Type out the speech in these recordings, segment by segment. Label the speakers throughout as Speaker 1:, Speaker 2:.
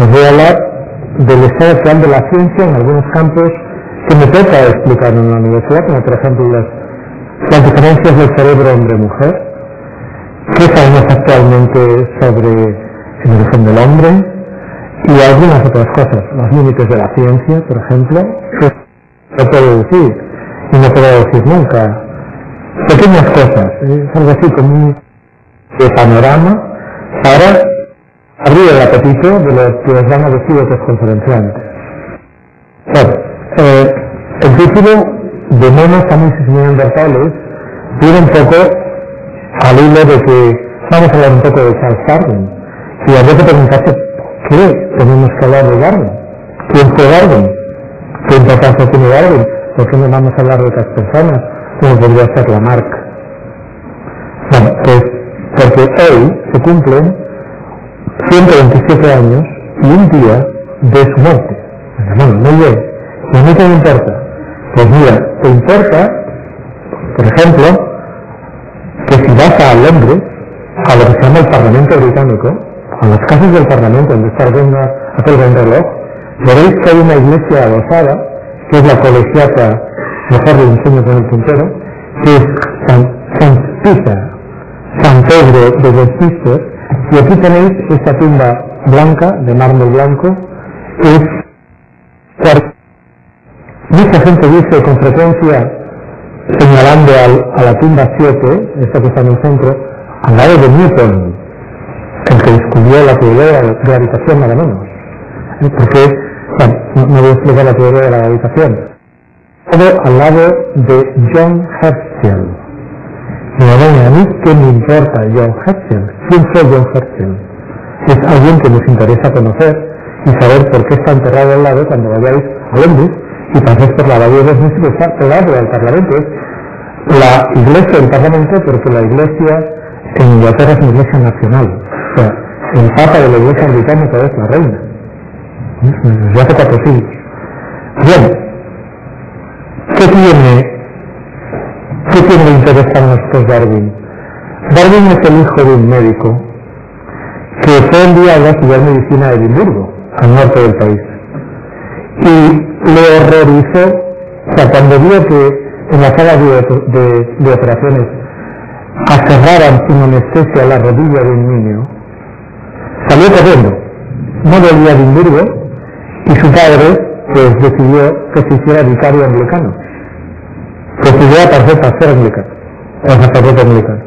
Speaker 1: os voy a hablar del estado actual de la ciencia en algunos campos que me toca explicar en la universidad, como por ejemplo las diferencias del cerebro hombre-mujer, qué sabemos actualmente sobre el origen del hombre y algunas otras cosas, los límites de la ciencia, por ejemplo, que no puedo decir y no puedo decir nunca. Pequeñas cosas, es algo así como un panorama para abrir el apetito de los que os van a decir otros conferenciantes. Bueno, el título de Monos, Sapiens y Neandertales viene un poco al hilo de que vamos a hablar un poco de Charles Darwin. Y habría que preguntarse ¿por qué tenemos que hablar de Darwin? ¿Quién fue Darwin? ¿Qué importancia tiene Darwin? ¿Por qué no vamos a hablar de otras personas? Como podría ser Lamarck. Bueno, pues porque hoy se cumplen 127 años y un día de su muerte. Bueno, muy bien. ¿Y a mí qué me importa? Pues mira, te importa, por ejemplo, que si vas a Londres, a lo que se llama el Parlamento Británico, a las casas del Parlamento donde está aquel reloj, veréis que hay una iglesia adosada, que es la colegiata, mejor le enseño con el puntero, que es San Pedro de Westminster, y aquí tenéis esta tumba blanca, de mármol blanco, que es mucha gente dice con frecuencia, señalando a la tumba 7, esta que está en el centro, al lado de Newton, el que descubrió la teoría de la gravitación nada menos. Porque, bueno, no voy a explicar la teoría de la gravitación. Todo al lado de John Herschel. A mí, ¿qué me importa John Herschel? ¿Quién fue John Herschel? Es alguien que nos interesa conocer y saber por qué está enterrado al lado cuando vayáis a Londres y paséis por la abadía de Westminster, está pegado al Parlamento. Es la iglesia del Parlamento, porque la iglesia en Inglaterra es una iglesia nacional. O sea, el Papa de la Iglesia Británica es la reina. Desde hace 4 siglos. Bien, ¿qué tiene de interesante Darwin? Darwin es el hijo de un médico que fue enviado a estudiar medicina a Edimburgo, al norte del país. Y le horrorizó, o sea, cuando vio que en la sala de operaciones aserraran sin anestesia la rodilla de un niño, salió corriendo, no volvió a Edimburgo, y su padre pues decidió que se hiciera vicario anglicano, que estudiara para ser anglicano, o sacerdote anglicano.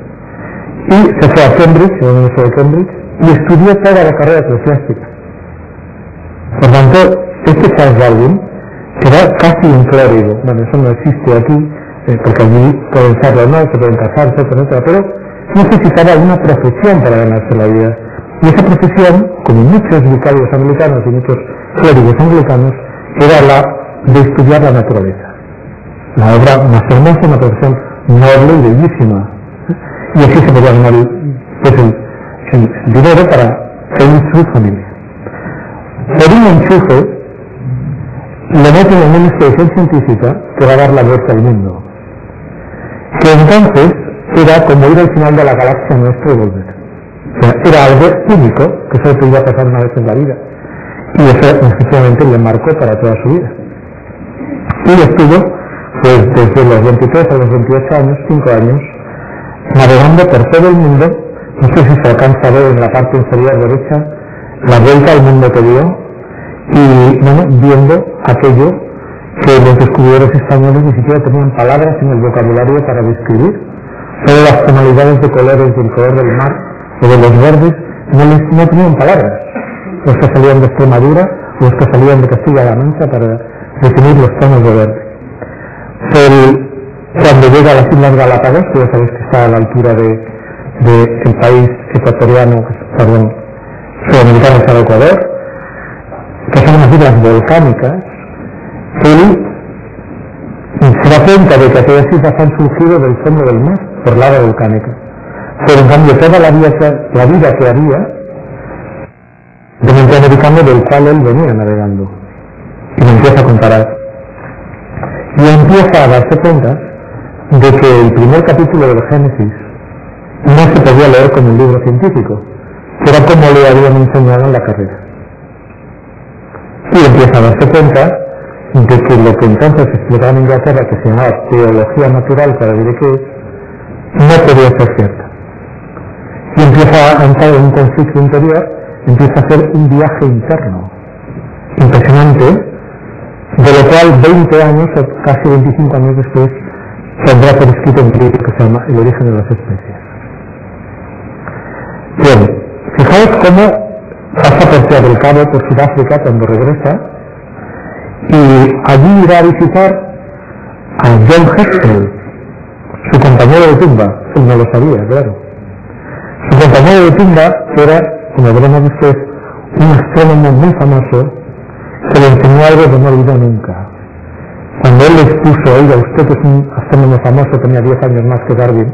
Speaker 1: Y se fue a Cambridge, en la Universidad de Cambridge, y estudió toda la carrera eclesiástica. Por tanto, este Charles Darwin, que era casi un clérigo, bueno, eso no existe aquí, porque allí pueden serlo, no, se pueden casar, etcétera, pero necesitaba una profesión para ganarse la vida. Y esa profesión, como muchos vicarios anglicanos y muchos clérigos anglicanos, era la de estudiar la naturaleza. La obra más hermosa, una profesión noble y bellísima. Y así se podía ganar el dinero para él y su familia. Por un enchufe, le meten en una expedición científica que va a dar la vuelta al mundo. Que entonces era como ir al final de la galaxia nuestra y volver. O sea, era algo único que solo podía pasar una vez en la vida. Y eso efectivamente le marcó para toda su vida. Y estuvo, pues desde los 23 a los 28 años, 5 años, navegando por todo el mundo. No sé si se alcanza a ver en la parte inferior derecha la vuelta al mundo que dio, y bueno, viendo aquello que los descubridores españoles ni siquiera tenían palabras en el vocabulario para describir. Todas las tonalidades de colores del color del mar o de los verdes no tenían palabras. Los que salían de Extremadura o los que salían de Castilla-La Mancha para definir los tonos de verde. Cuando llega a las Islas Galápagos, que ya sabéis que está a la altura del país ecuatoriano, sudamericano, está el Ecuador, que son unas islas volcánicas, él se da cuenta de que aquellas islas han surgido del fondo del mar por lava volcánica. Pero en cambio toda la vida que había del continente americano, del cual él venía navegando, y lo empieza a comparar. Y empieza a darse cuenta de que el primer capítulo del Génesis no se podía leer como un libro científico, que era como le habían enseñado en la carrera. y empieza a darse cuenta de que lo que entonces explicaba en Inglaterra, que se llamaba teología natural, para decir que es, no podía ser cierta. Y empieza a entrar en un conflicto interior, empieza a hacer un viaje interno impresionante, de lo cual 20 años, o casi 25 años después, tendrá por escrito un libro que se llama El origen de las especies. Bien, fijaos cómo pasa por Ciudad del Cabo, por Sudáfrica, cuando regresa, y allí irá a visitar a John Herschel, su compañero de tumba. Él no lo sabía, claro. Su compañero de tumba era, como veremos después, un astrónomo muy famoso que le enseñó algo que no olvidó nunca. Cuando él le expuso, oiga, usted que es un astrónomo famoso, tenía 10 años más que Darwin,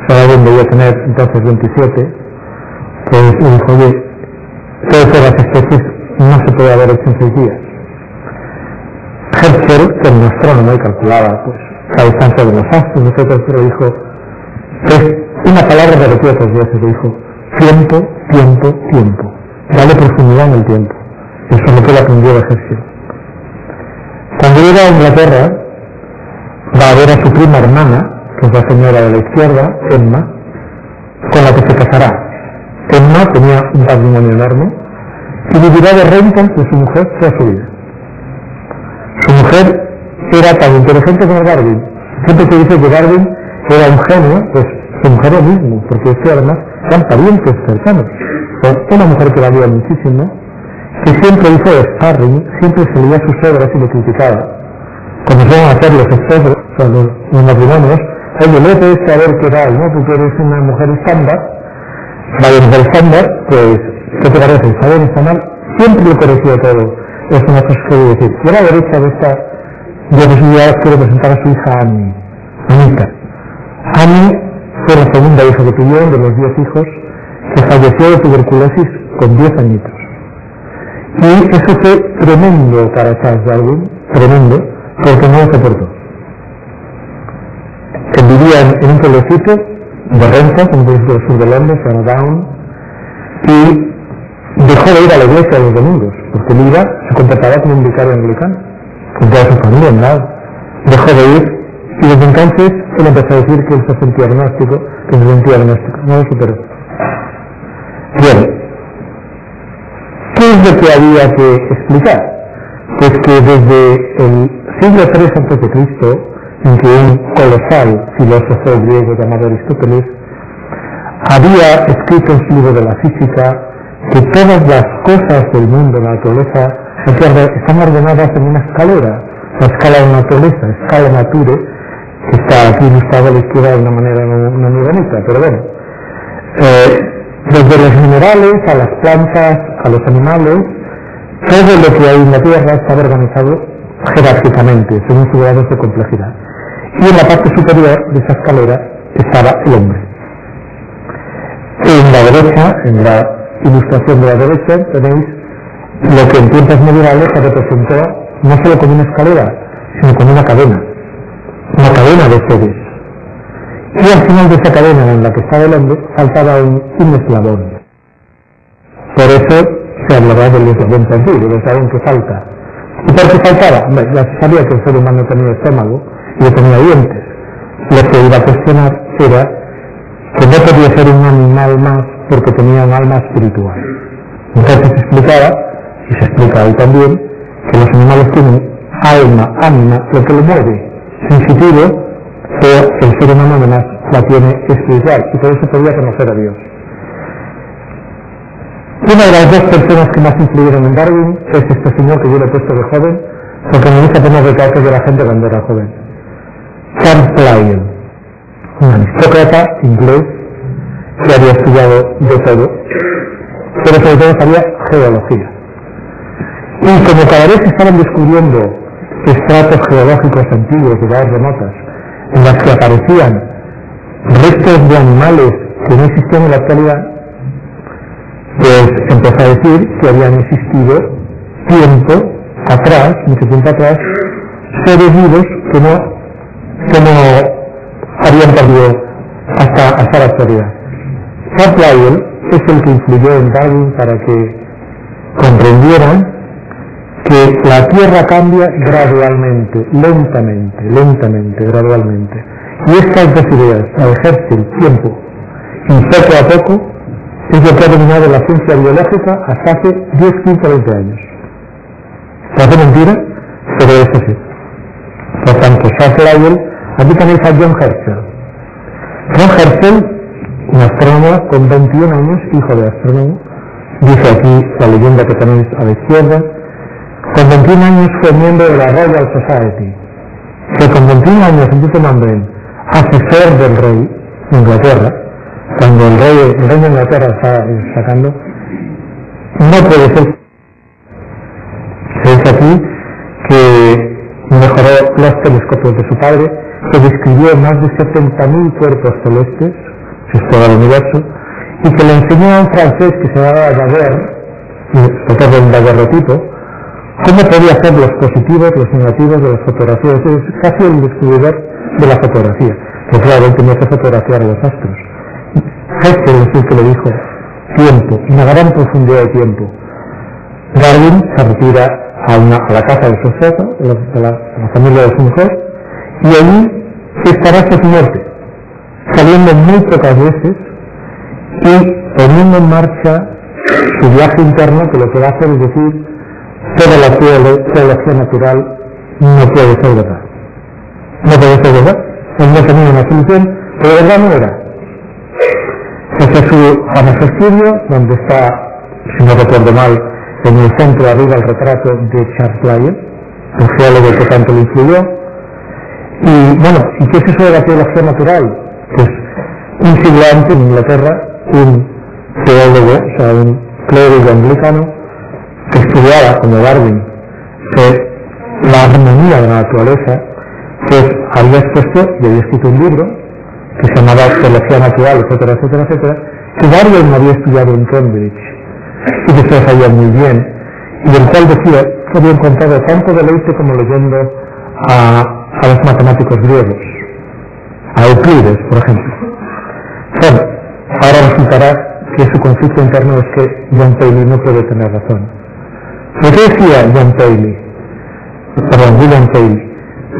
Speaker 1: Darwin debía tener entonces 27, pues le dijo, oye, todo eso de las especies no se puede haber hecho en 6 días. Herschel, que era un astrónomo y calculaba pues, la distancia de los astros, etc., pero dijo, es una palabra repetida 3 veces, le dijo, tiempo, tiempo, tiempo. Dale profundidad en el tiempo. Eso es lo que él aprendió de Herschel. Cuando llega a Inglaterra, va a ver a su prima hermana, que es la señora de la izquierda, Emma, con la que se casará. Emma tenía un patrimonio enorme y vivirá de rentas de su mujer toda su vida. Su mujer era tan inteligente como Darwin. Siempre se dice que Darwin era un genio, pues su mujer lo mismo, porque es que además eran parientes cercanos. Una mujer que valía muchísimo, que siempre hizo sparring, siempre se leía sus obras y le criticaba. Cuando se van a hacer los esposos, o sea, los matrimonios, oye, léete este a ver qué tal, ¿no? Porque eres una mujer estándar, la mujer estándar, pues, ¿qué te parece? ¿Está bien, está mal? Siempre le corregía todo. Es una cosa que quiero decir. Y a la derecha de esta diapositiva quiero presentar a su hija Annie, Anita. Annie fue la segunda hija que tuvieron de los 10 hijos, que falleció de tuberculosis con 10 añitos. Y eso fue tremendo para Charles Darwin, tremendo, porque no lo soportó. Él vivía en un pueblecito de rentas, en un pueblecito del sur de Londres, se llama Down, y dejó de ir a la iglesia los domingos, porque él iba, se comportaba como un vicario anglicano, con toda su familia, ¿no? Dejó de ir, y desde entonces él empezó a decir que él se sentía agnóstico, que se sentía agnóstico, no lo superó. Bien, ¿qué es lo que había que explicar? Pues que desde el siglo III a.C., en que un colosal filósofo griego llamado Aristóteles había escrito en su libro de la física que todas las cosas del mundo, la naturaleza, están ordenadas en una escalera, la escala de la naturaleza, escala nature, que está aquí ilustrado a la izquierda de una manera no muy bonita, pero bueno. Desde los minerales, a las plantas, a los animales, todo lo que hay en la Tierra estaba organizado jerárquicamente, según sus grados de complejidad. Y en la parte superior de esa escalera estaba el hombre. En la derecha, en la ilustración de la derecha, tenéis lo que en tiempos medievales se representó no solo como una escalera, sino como una cadena de seres. Y al final de esa cadena en la que estaba el hombre, faltaba un eslabón. Por eso se hablaba del eslabón perdido, del eslabón que falta. ¿Y por qué faltaba? Ya se sabía que el ser humano tenía estómago y tenía dientes. Lo que iba a cuestionar era que no podía ser un animal más porque tenía un alma espiritual. Entonces se explicaba, y se explica ahí también, que los animales tienen alma, ánima, lo que lo mueve, sensitivo, pero el ser humano además la tiene espiritual y por eso podía conocer a Dios. Una de las dos personas que más influyeron en Darwin es este señor que yo le he puesto de joven, porque me gusta poner retratos de la gente cuando era joven. Charles Lyell, un aristócrata inglés que había estudiado de todo, pero sobre todo sabía geología. Y como cada vez estaban descubriendo estratos geológicos antiguos de edades remotas, en las que aparecían restos de animales que no existían en la actualidad, pues empezó a decir que habían existido tiempo atrás, mucho tiempo atrás, seres vivos que no habían perdido hasta la actualidad. Charles Lyell es el que influyó en Darwin para que comprendieran que la Tierra cambia gradualmente, lentamente, gradualmente. Y estas dos ideas, alejarse el tiempo y poco a poco, es lo que ha dominado la ciencia biológica hasta hace 10, 15, 20 años. Parece mentira, pero es así. Por tanto, Charles Lyell, aquí tenéis a John Herschel. John Herschel, un astrónomo con 21 años, hijo de astrónomo, dice aquí la leyenda que tenéis a la izquierda, con 21 años fue miembro de la Royal Society, que con 21 años empieza tomando en asesor del rey de Inglaterra, cuando el rey de Inglaterra está sacando, no puede ser. Se dice aquí que mejoró los telescopios de su padre, que describió más de 70.000 cuerpos celestes, si es todo el universo, y que le enseñó a un francés que se llamaba Daguerre, autor del daguerrotipo, cómo podía hacer los positivos, los negativos de las fotografías. Es casi el descubridor de la fotografía, que claro, él tenía que fotografiar a los astros. Herschel es el que le dijo tiempo, una gran profundidad de tiempo. Darwin se retira a la casa de su esposa, de la familia de su mujer, y allí estará hasta su muerte, saliendo muy pocas veces y poniendo en marcha su viaje interno, que lo que va a hacer es decir, toda la teología natural no puede ser verdad. No puede ser verdad. Él no tenía una solución, pero verdad no era. Ese es su famoso estudio, donde está, si no recuerdo mal, en el centro arriba el retrato de Charles Lyell, el geólogo que tanto le influyó. Y bueno, ¿y qué es eso de la teología natural? Pues un siglo antes en Inglaterra, un teólogo, o sea, un clérigo anglicano, que estudiaba, como Darwin, la armonía de la naturaleza, pues había expuesto y había escrito un libro que se llamaba Teología Natural, etcétera, etcétera, etcétera, que Darwin había estudiado en Cambridge y que se lo sabía muy bien, y del cual decía que había encontrado tanto deleite como leyendo a los matemáticos griegos, a Euclides, por ejemplo. Bueno, ahora resultará que su conflicto interno es que John Paley no puede tener razón. ¿Qué decía William Paley?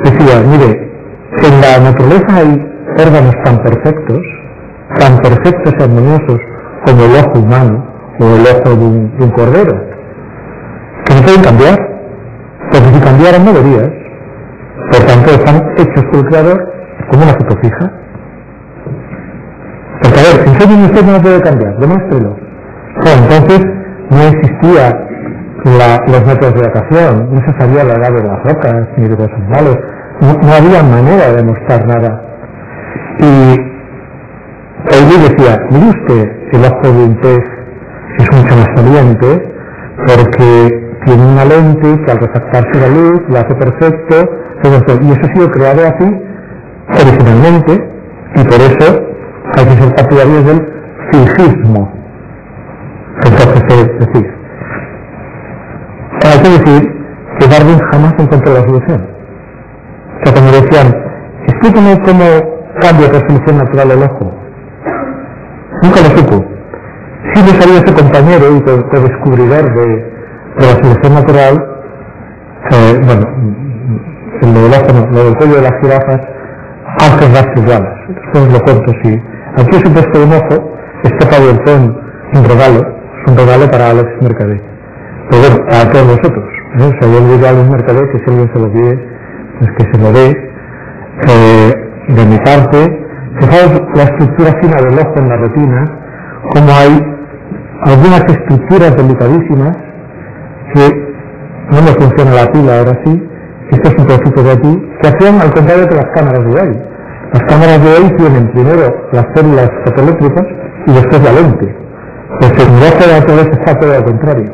Speaker 1: Decía, mire, en la naturaleza hay órganos tan perfectos y armoniosos como el ojo humano o el ojo de un cordero, que no pueden cambiar, porque si cambiaran no verías. Por tanto, están hechos por el Creador como una foto fija. Porque a ver, enséñenme usted que no puede cambiar, demuéstrelo. Bueno, entonces no existía los métodos de datación, no se sabía la edad de las rocas ni de los animales, no había manera de demostrar nada. Y Paley decía, mire usted, el ojo de un pez es mucho más saliente porque tiene una lente que al refractarse la luz lo hace perfecto, y eso ha sido creado así originalmente, y por eso hay que ser partidarios del fijismo. Entonces es decir, hay que decir que Darwin jamás encontró la solución. O sea, cuando decían, explíqueme cómo cambia la resolución natural el ojo, nunca lo supo. Sí lo sabía su compañero y co-descubridor de la solución natural, bueno, el del ojo no, lo del cuello de las jirafas, Ángel Vázquez Wallace. Después lo cuento, sí. Aquí he supuesto un ojo, este pabellón, un regalo para Alex Mercader. Pero bueno, a todos vosotros, ¿no? Si hay olvidado a Alex Mercader, que si alguien se lo pide, pues que se lo dé. De mi parte, fijaos la estructura fina del ojo en la retina, como hay algunas estructuras delicadísimas que no me funciona la pila ahora sí, estos trocitos de aquí, que hacían al contrario que las cámaras de hoy. Las cámaras de hoy tienen primero las células fotoeléctricas y después la lente. Pues en base a la naturaleza está todo al contrario.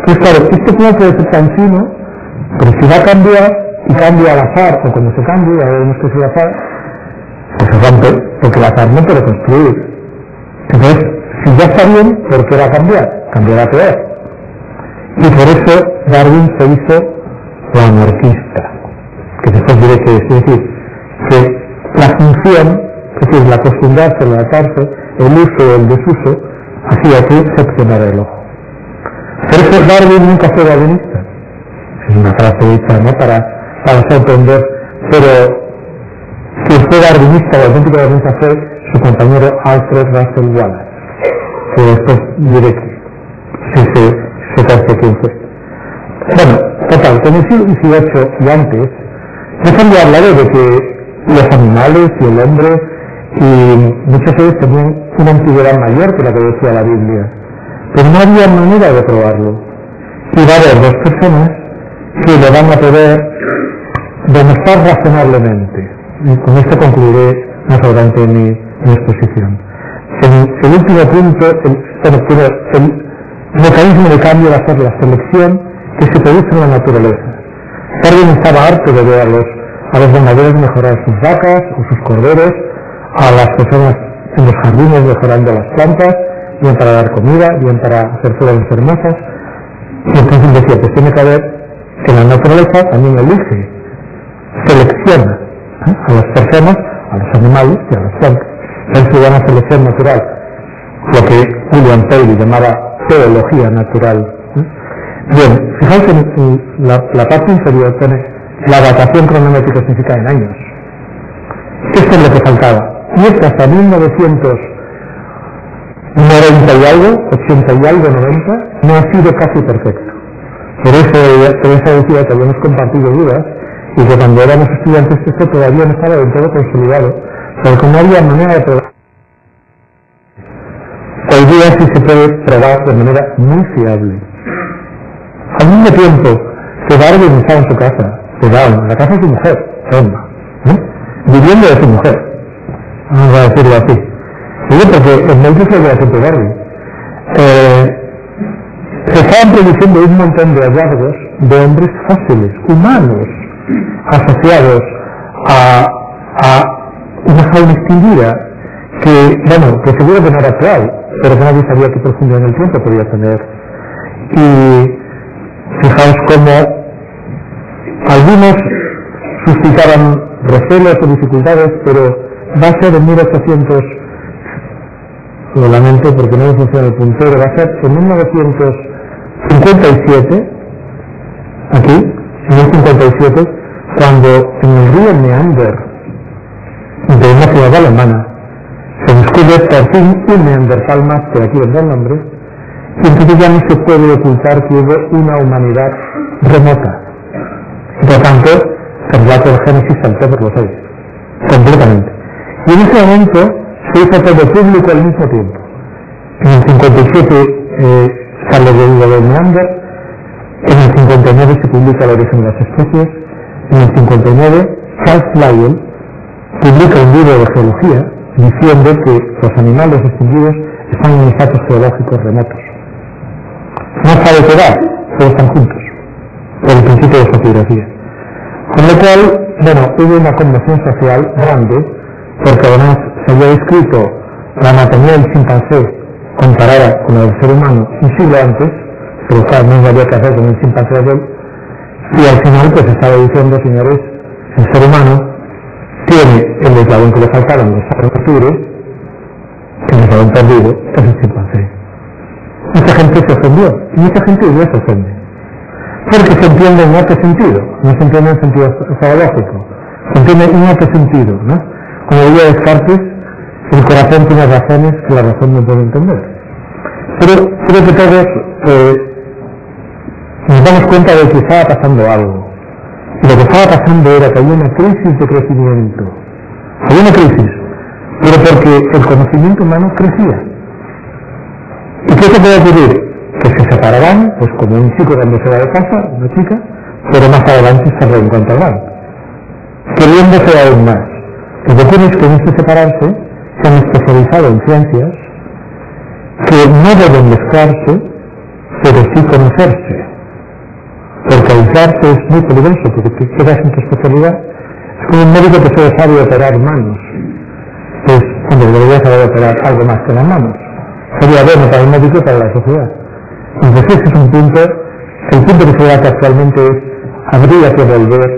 Speaker 1: Entonces claro, este plano puede ser tan fino, pero si va a cambiar y cambia al azar, o cuando se cambie, ya vemos que es el azar, pues se rompe, porque el azar no puede construir. Entonces, si ya está bien, ¿por qué va a cambiar? Cambiará peor. Y por eso Darwin se hizo la anarquista, que después diré que es decir, que la función, es decir, la acostumbrarse, el adaptarse, el uso o el desuso, hacía que se opcionara el ojo. Por eso Darwin nunca fue darwinista. es una frase hecha, ¿no?, para sorprender, pero que fue darwinista o auténtico darwinista fue su compañero Alfred Russel Wallace, que después diré que se conoce quién fue. Bueno, total, en el siglo XVIII y antes, se había hablado de que los animales y el hombre y muchas veces tenían una antigüedad mayor que la que decía la Biblia, pero no había manera de probarlo. Y va a haber dos personas que lo van a poder demostrar razonablemente. Y con esto concluiré más adelante mi exposición. El último punto, el mecanismo de cambio va a ser la selección que se produce en la naturaleza. Darwin estaba harto de ver a los ganaderos mejorar sus vacas o sus corderos, a las personas en los jardines mejorando las plantas, bien para dar comida, bien para hacer flores hermosas. Y entonces decía, pues tiene que haber que la naturaleza también elige, selecciona a las personas, a los animales y a las plantas. Él se llama selección natural, lo que William Paley llamaba teología natural. Bien, fijaos en la parte inferior pone la datación cronométrica significa en años. Esto es lo que faltaba. Y es que hasta 1990 y algo, 80 y algo, 90, no ha sido casi perfecto. Por eso decía que habíamos compartido dudas y que cuando éramos estudiantes esto todavía no estaba del todo consolidado, porque no había manera de probar. Hoy día sí se puede probar de manera muy fiable. Al mismo tiempo que Darwin estaba en su casa, en la casa de su mujer, viviendo de su mujer, vamos a decirlo así. ¿Sí? Porque en México se ve siempre Darwin. Se estaban produciendo un montón de hallazgos de hombres fósiles, humanos, asociados a una fauna extinguida que seguro que no era actual, pero que nadie sabía qué profundidad en el tiempo podía tener. Y fijaos cómo algunos suscitaban recelos o dificultades, pero va a ser en 1800, lo lamento porque no me funciona el puntero, va a ser en 1957, aquí, en 1957, cuando en el río Neander, de una ciudad alemana, se descubre por fin un neandertal más, que aquí vendrá el nombre, y entonces ya no se puede ocultar que hubo una humanidad remota. Por lo tanto, el relato del Génesis saltó por los aires, completamente. Y en ese momento se hizo todo público al mismo tiempo. En el 57 sale el libro de Neander, en el 59 se publica El origen de las especies, en el 59 Charles Lyell publica un libro de geología diciendo que los animales extinguidos están en estatus geológicos remotos. No sabe qué dar, pero están juntos, por el principio de fotografía. Con lo cual, hubo una conmoción social grande, porque además se había descrito la anatomía del chimpancé comparada con la del ser humano un siglo antes, pero claro, no había que hacer con el chimpancé de él, y al final pues estaba diciendo, señores, el ser humano tiene el eslabón que le faltaron los armatures, que nos habían perdido, es el chimpancé. Mucha gente se ofendió, y mucha gente no se ofende. Porque se entiende en otro sentido, no se entiende en sentido zoológico, se entiende en otro sentido, ¿no? Como decía Descartes, el corazón tiene razones que la razón no puede entender. Pero creo que todos nos damos cuenta de que estaba pasando algo. Y lo que estaba pasando era que había una crisis de crecimiento. Había una crisis, pero porque el conocimiento humano crecía. ¿Y qué se puede ocurrir? Que se separarán, pues como un chico cuando se va de casa, una chica, pero más adelante se reencontrarán, queriéndose aún más. Lo que ocurre es que en este separarse se han especializado en ciencias que no deben mezclarse, pero sí conocerse. Porque aislarse es muy peligroso, porque te quedas en tu especialidad. Es como un médico que solo sabe operar manos. Pues, hombre, debería saber operar algo más que las manos. Sería bueno para el médico y para la sociedad. Entonces ese es un punto, el punto que se da que actualmente es, habría que volver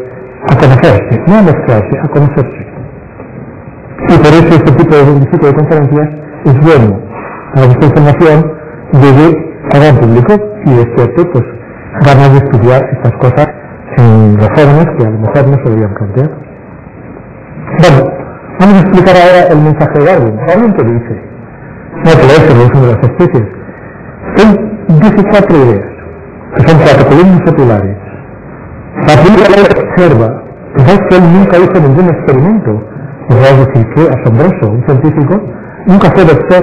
Speaker 1: a conocerse, no a mezclarse, a conocerse. Y por eso este tipo de conferencias es bueno, para que esta información llegue a gran público, y es cierto, pues, ganas de estudiar estas cosas en los jóvenes que a lo mejor no se debían plantear. Bueno, vamos a explicar ahora el mensaje de Darwin. Darwin, ¿qué dice? No que es el uso de las especies. Él dice 4 ideas, que son 4 columnas populares. La primera observa, ¿sabes que él nunca hizo ningún experimento? Me vas a decir, qué asombroso, un científico nunca fue doctor.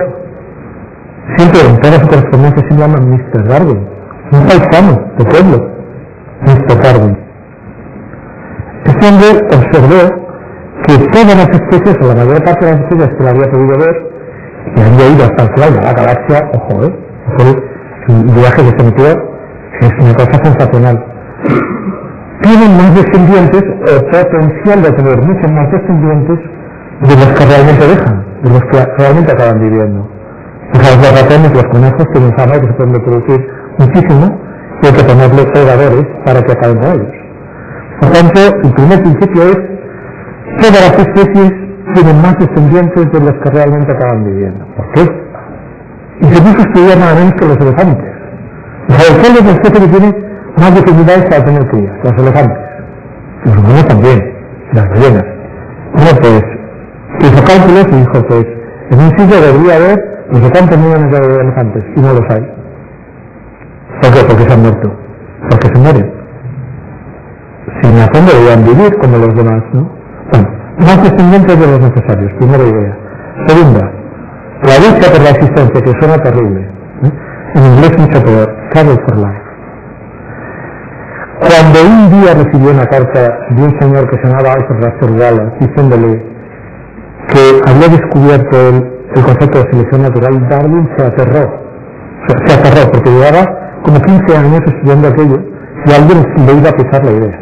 Speaker 1: Siempre en toda su correspondencia se llama Mr. Darwin, un paisano de pueblo, Mr. Darwin. Este hombre observó que todas las especies, o la mayor parte de las especies que él había podido ver, y había ido hasta el final de la galaxia, ojo, el viaje que se metió es una cosa sensacional. Tienen más descendientes, o potencial de tener muchos más descendientes de los que realmente dejan, de los que realmente acaban viviendo. Los ratones, los conejos tienen fama que se pueden reproducir muchísimo y hay que ponerle predadores para que acaben con ellos. Por tanto, el primer principio es todas las especies tienen más descendientes de los que realmente acaban viviendo. ¿Por qué? Y se puso a estudiar nada menos que los elefantes. ¿Cuál es la especie que tiene más dificultades para tener crías? Los elefantes. Los humanos también, las ballenas. Bueno, pues, hizo cálculos y dijo, pues, en un sitio debería haber no sé cuántos millones de elefantes, y no los hay. ¿Por qué? Porque se han muerto. Porque se mueren. Si en la fondo deberían vivir como los demás, ¿no? Bueno, más descendientes de los necesarios, primera idea. Segunda, la lucha por la existencia, que suena terrible. En inglés mucho peor, struggle for life. Cuando un día recibió una carta de un señor que se llamaba Arthur Russell Wallace, diciéndole que había descubierto el concepto de selección natural, Darwin se aterró porque llevaba como 15 años estudiando aquello y alguien le iba a pisar la idea.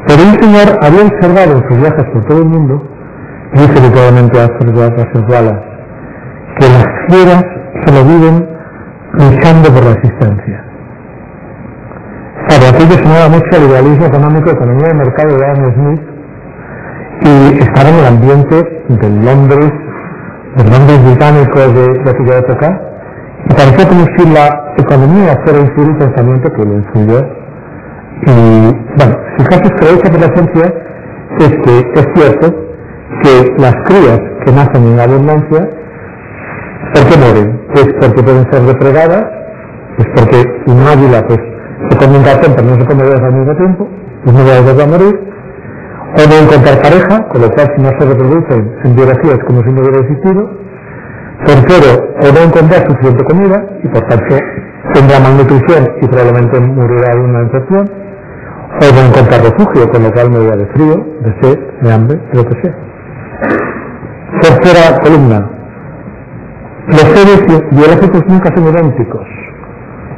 Speaker 1: Pero un señor había observado en sus viajes por todo el mundo, dice literalmente Arthur Russell Wallace, que las fieras solo viven luchando por la existencia. Claro, aquello sonaba mucho al idealismo económico, economía de mercado de Adam Smith, y estaba en el ambiente del Londres británico de aquella época, y parecía como si la economía fuera a influir el pensamiento que lo influyó. Y bueno, si caso es creencia por la ciencia es que es cierto que las crías que nacen en abundancia, ¿por qué mueren? Pues porque pueden ser depredadas, pues porque un águila pues se come un ratón pero no se come dos al mismo tiempo, pues no va a morir, o no encontrar pareja, con lo cual si no se reproducen en biología es como si no hubiera existido. Tercero, o no encontrar suficiente comida y por tanto tendrá malnutrición y probablemente morirá de una infección, o no encontrar refugio, con lo cual morirá de frío, de sed, de hambre, de lo que sea. Tercera columna, los seres biológicos nunca son idénticos,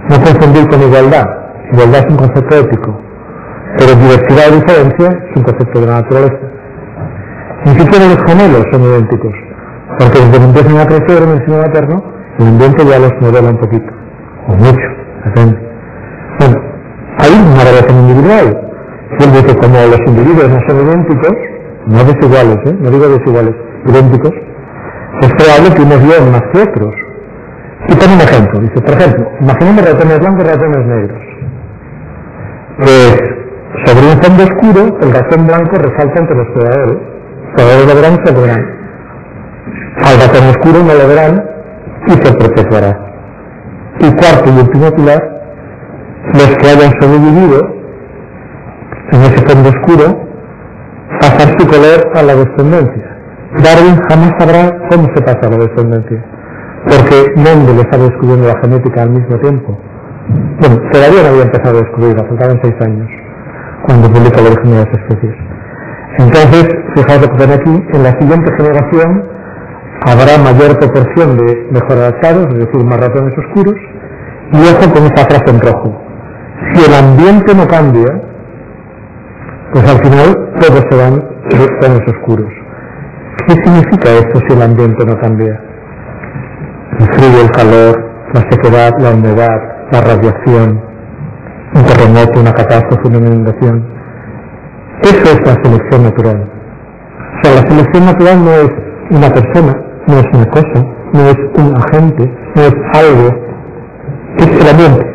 Speaker 1: no confundir con igualdad. Igualdad es un concepto ético, pero diversidad o diferencia es un concepto de la naturaleza. Ni siquiera los gemelos son idénticos, porque desde que empiezan a crecer en el seno materno, el ambiente ya los modela un poquito, o mucho, depende. Bueno, hay una relación individual. Él dice, como los individuos no son idénticos, no desiguales, no digo desiguales, idénticos, es probable que unos vivan más que otros. Y pone un ejemplo, dice, por ejemplo, imaginemos ratones blancos y ratones negros. Pues, sobre un fondo oscuro, el ratón blanco resalta entre los predadores. Los predadores lo verán y se lo verán. Al ratón oscuro no lo verán y se perpetuará. Y cuarto y último pilar, los que hayan sobrevivido en ese fondo oscuro, pasar su color a la descendencia. Darwin jamás sabrá cómo se pasa la descendencia, porque Mendel estaba descubriendo la genética al mismo tiempo. Bueno, todavía no había empezado a descubrirla, faltaban 6 años, cuando publica el origen de las especies. Entonces, fijaos lo que pone aquí, en la siguiente generación habrá mayor proporción de mejor adaptados, es decir, más ratones oscuros, y ojo con esa frase en rojo. Si el ambiente no cambia, pues al final todos serán ratones oscuros. ¿Qué significa esto si el ambiente no cambia? El frío, el calor, la sequedad, la humedad, la radiación, un terremoto, una catástrofe, una inundación. Eso es la selección natural. O sea, la selección natural no es una persona, no es una cosa, no es un agente, no es algo, es el ambiente.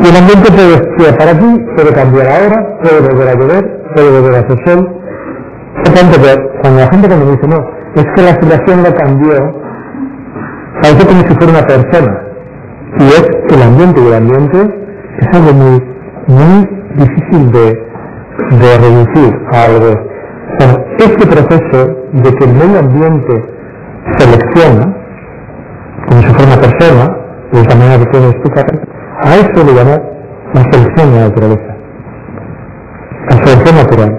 Speaker 1: Y el ambiente puede para aquí, puede cambiar ahora, puede volver a llover, puede volver a hacer sol. Por tanto, cuando la gente me dice, no, es que la situación lo cambió, parece como si fuera una persona. Y es el ambiente, y el ambiente es algo muy difícil de reducir a algo. Bueno, este proceso de que el medio ambiente selecciona, como si fuera una persona, de esa manera que puedo explicar, a eso le llamo la selección de la naturaleza. La selección natural.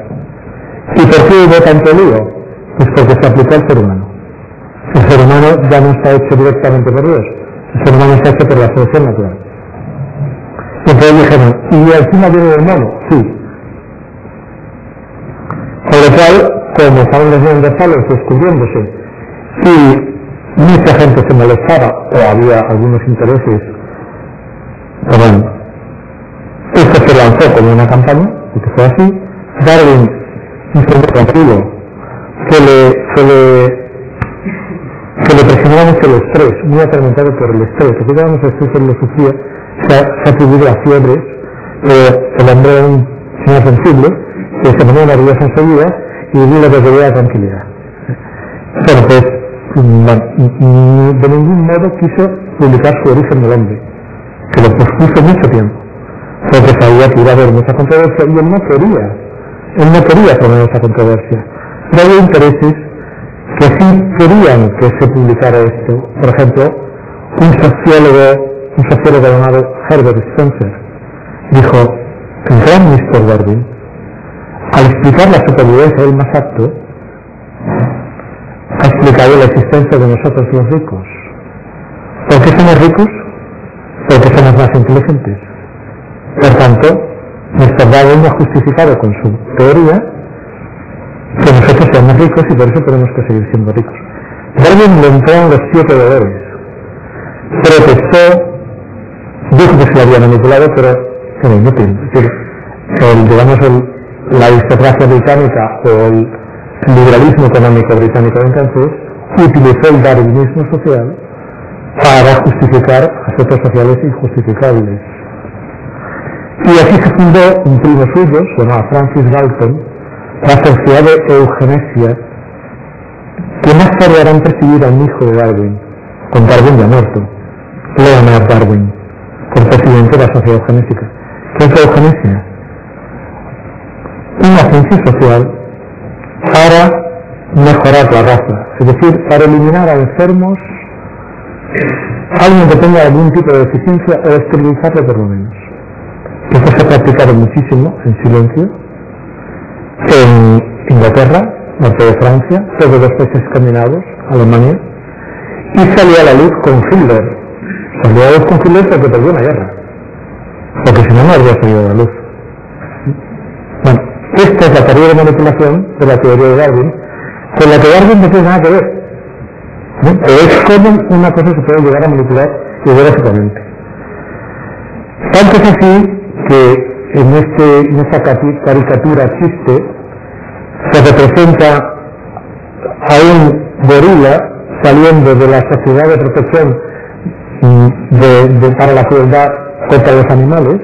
Speaker 1: ¿Y por qué hubo tanto lío? Pues porque se aplicó al ser humano. El ser humano ya no está hecho directamente por Dios. El ser humano está hecho por la selección natural. Entonces dijeron, ¿y encima viene el mono? Sí. Con lo cual, como estaban los neandertales descubriéndose, y mucha gente se molestaba, o había algunos intereses, bueno, esto se lanzó como una campaña, y que fue así. Darwin, un ser tranquilo, que le presionaba mucho el estrés, muy atormentado por el estrés, porque ya el estrés él lo sufría, se atribuye a fiebres, el hombre era un señor sensible, que se ponía nervioso enseguida y lo que quería era tranquilidad. Bueno, pues de ningún modo quiso publicar su origen del hombre, que lo pospuso mucho tiempo, porque sabía que iba a haber mucha controversia y él no quería poner esa controversia. Pero había intereses que sí querían que se publicara esto. Por ejemplo, un sociólogo llamado Herbert Spencer dijo que el gran Mr. Darwin, al explicar la supervivencia del más apto, ha explicado la existencia de nosotros los ricos. ¿Por qué somos ricos? Porque somos más inteligentes. Por tanto, Mr. Darwin ha justificado con su teoría que nosotros somos ricos y por eso tenemos que seguir siendo ricos. Darwin le entró en los 7 dolores. Protestó, dijo que se lo había manipulado, pero era inútil. Es decir, la aristocracia británica o el liberalismo económico británico de entonces utilizó el darwinismo social para justificar aspectos sociales injustificables. Y así se fundó un primo suyo, se llamaba Francis Galton, la Sociedad de Eugenesia, que más tarde harán perseguir a un hijo de Darwin, con Darwin ya muerto, Leonard Darwin, por presidente de la Sociedad Eugenésica. ¿Qué es la eugenesia? Una ciencia social para mejorar la raza, es decir, para eliminar a enfermos, alguien que tenga algún tipo de deficiencia o esterilizarlo por lo menos. Esto se ha practicado muchísimo en silencio en Inglaterra, norte de Francia, todos los países escandinavos, Alemania, y salió a la luz con Hitler. Salió a la luz con Hitler porque perdió una guerra, porque si no, no habría salido a la luz. Bueno, esta es la teoría de manipulación de la teoría de Darwin, con la que Darwin no tiene nada que ver. Pero es como una cosa se puede llegar a manipular ideológicamente. Tanto es así que en esta caricatura chiste se representa a un gorila saliendo de la Sociedad de Protección para la Crueldad contra los Animales.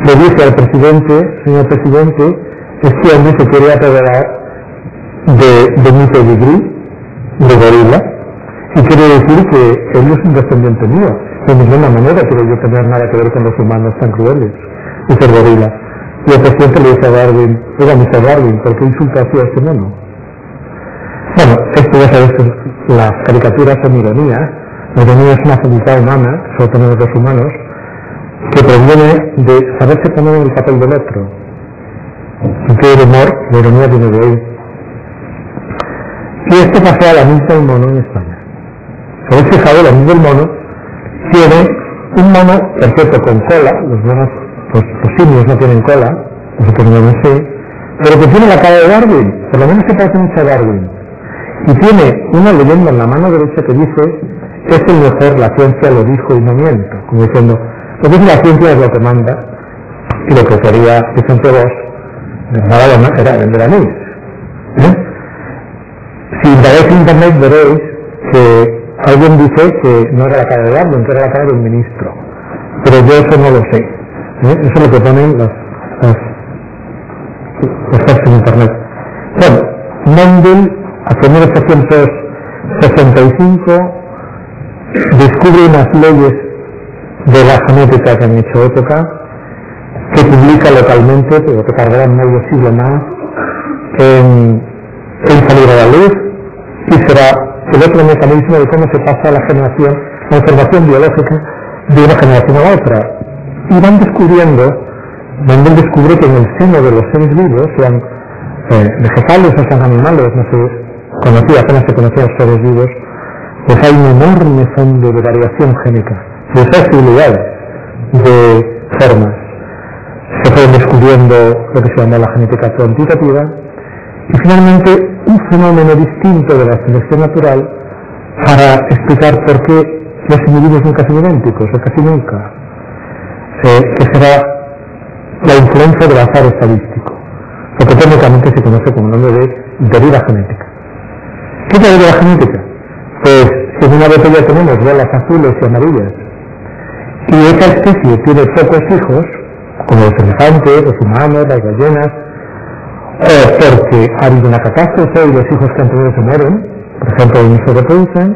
Speaker 1: Le dice al presidente, señor presidente, este hombre se quiere apoderar de mi pedigrí de gorila y quiere decir que él es un descendiente mío. De ninguna manera quiero yo tener nada que ver con los humanos tan crueles. Dice el gorila. Y el presidente le dice a Darwin, oiga, Mr. Darwin, ¿por qué insulta así a este mono? Bueno, esto ya sabes que las caricaturas son ironía. La ironía es una facultad humana, que solo tenemos los humanos, que proviene de saberse poner en el papel del otro. Sentido de humor, la ironía viene de ahí. Y esto pasó a la misma del mono en España. Si habéis fijado, la misma del mono tiene un mono perfecto con cola, los simios no tienen cola, nosotros no lo sé, pero que tiene la cara de Darwin, por lo menos se parece mucho a Darwin. Y tiene una leyenda en la mano derecha que dice, es el mejor, la ciencia lo dijo y no miento, como diciendo, lo que dice la ciencia es lo que manda, y lo que quería Vicente Bosch, nada era vender anís. Si indagáis en internet veréis que alguien dice que no era la cara de Darwin, que era la cara de un ministro, pero yo eso no lo sé. Eso es lo que ponen los textos en internet. Bueno, Mendel, hacia 1865, descubre unas leyes de la genética que han hecho época, que publica localmente, pero que tardará medio siglo más en salir a la luz, y será el otro mecanismo de cómo se pasa la información biológica de una generación a otra. Y van descubriendo, Mendel descubre que en el seno de los seres vivos, sean vegetales o sean animales, no se conocía, apenas se conocían los seres vivos, pues hay un enorme fondo de variación génica, de posibilidades, de formas. Se fueron descubriendo lo que se llama la genética cuantitativa, y finalmente un fenómeno distinto de la selección natural para explicar por qué los individuos nunca son idénticos, o casi nunca, que será la influencia del azar estadístico, lo que técnicamente se conoce como el nombre de deriva genética. ¿Qué es la deriva genética? Pues en una botella tenemos bolas azules y amarillas, y esa especie tiene pocos hijos, como los elefantes, los humanos, las ballenas, o porque ha habido una catástrofe y los hijos que han tenido se mueren, por ejemplo, no se reproducen,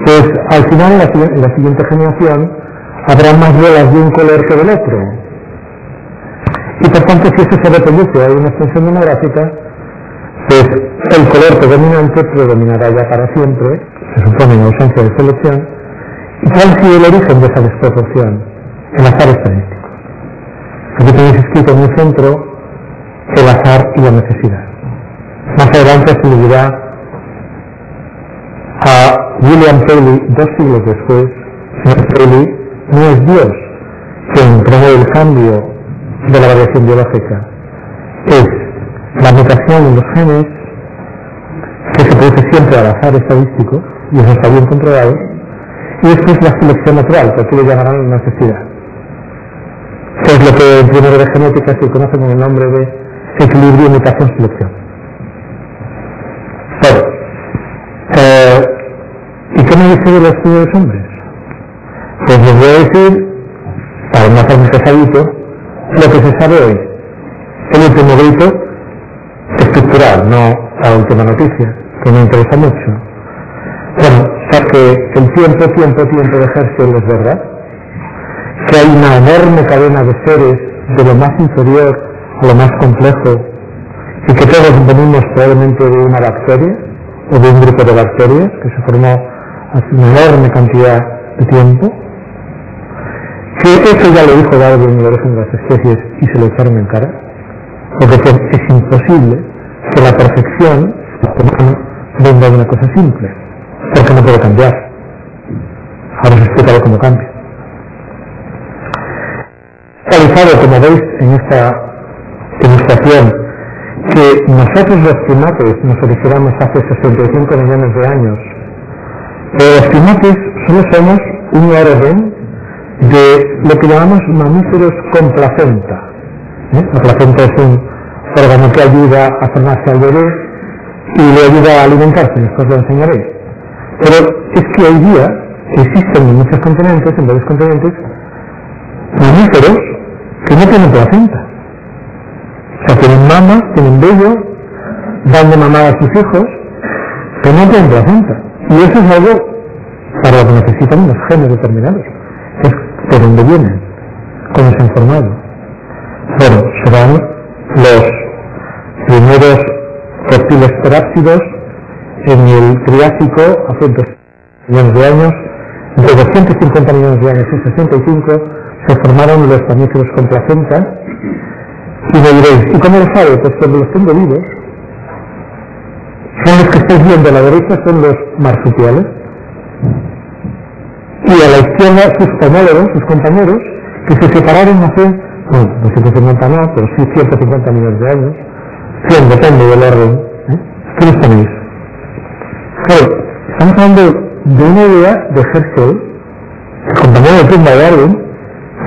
Speaker 1: pues al final en la siguiente generación habrá más bolas de un color que del otro. Y por tanto, si eso se reproduce, hay una extensión demográfica, pues el color predominante predominará ya para siempre, se supone en ausencia de selección. ¿Y cuál ha sido el origen de esa desproporción? El azar estadístico. Aquí tenéis escrito en el centro el azar y la necesidad. Más adelante se le dirá a William Paley, 2 siglos después, señor Paley no es Dios quien promueve el cambio de la variación biológica, es la mutación en los genes que se produce siempre al azar estadístico, y eso está bien controlado, y después la selección natural, que aquí le llamarán necesidad, que es lo que en primero de genética se conoce con el nombre de equilibrio, mutación, selección. Bueno, ¿y qué me dice de los estudios de los hombres? Pues les voy a decir, para no hacer un pesadito, lo que se sabe hoy. El último grito estructural, no la última noticia, que me interesa mucho. Bueno, sabes que el tiempo de Herschel es verdad, que hay una enorme cadena de seres de lo más inferior a lo más complejo, y que todos venimos probablemente de una bacteria o de un grupo de bacterias que se formó hace una enorme cantidad de tiempo, que eso ya lo dijo Darwin en el origen de las especies y se lo echaron en cara, porque es imposible que la perfección humana venga de una cosa simple, porque no puede cambiar. Ahora os explicaré cómo cambia. Realizado, como veis en esta ilustración, que nosotros los primates nos originamos hace 65 millones de años, pero los primates solo somos un orden de lo que llamamos mamíferos con placenta. La placenta es un órgano que ayuda a formarse al bebé y le ayuda a alimentarse, después lo enseñaré. Pero es que hoy día existen en muchos continentes, en varios continentes, mamíferos que no tienen placenta. O sea, tienen mamas, tienen vello, dan de mamar a sus hijos, pero no tienen placenta. Y eso es algo para lo que necesitan unos genes determinados. Es de dónde vienen, cómo se han formado. Bueno, serán los primeros reptiles terápsidos en el Triásico, hace 2 millones de años. De 250 millones de años y 65 se formaron los mamíferos con placenta. Y me diréis, ¿y cómo lo sabe? Pues cuando los tengo vivos, son los que estáis viendo a la derecha, son los marsupiales, y a la izquierda sus homólogos, sus compañeros, que se separaron hace, bueno, 250 no, pero sí 150 millones de años, 100, depende del orden. ¿Qué los tenéis? Claro, estamos hablando de una idea de Herschel, el compañero de tumba de Darwin,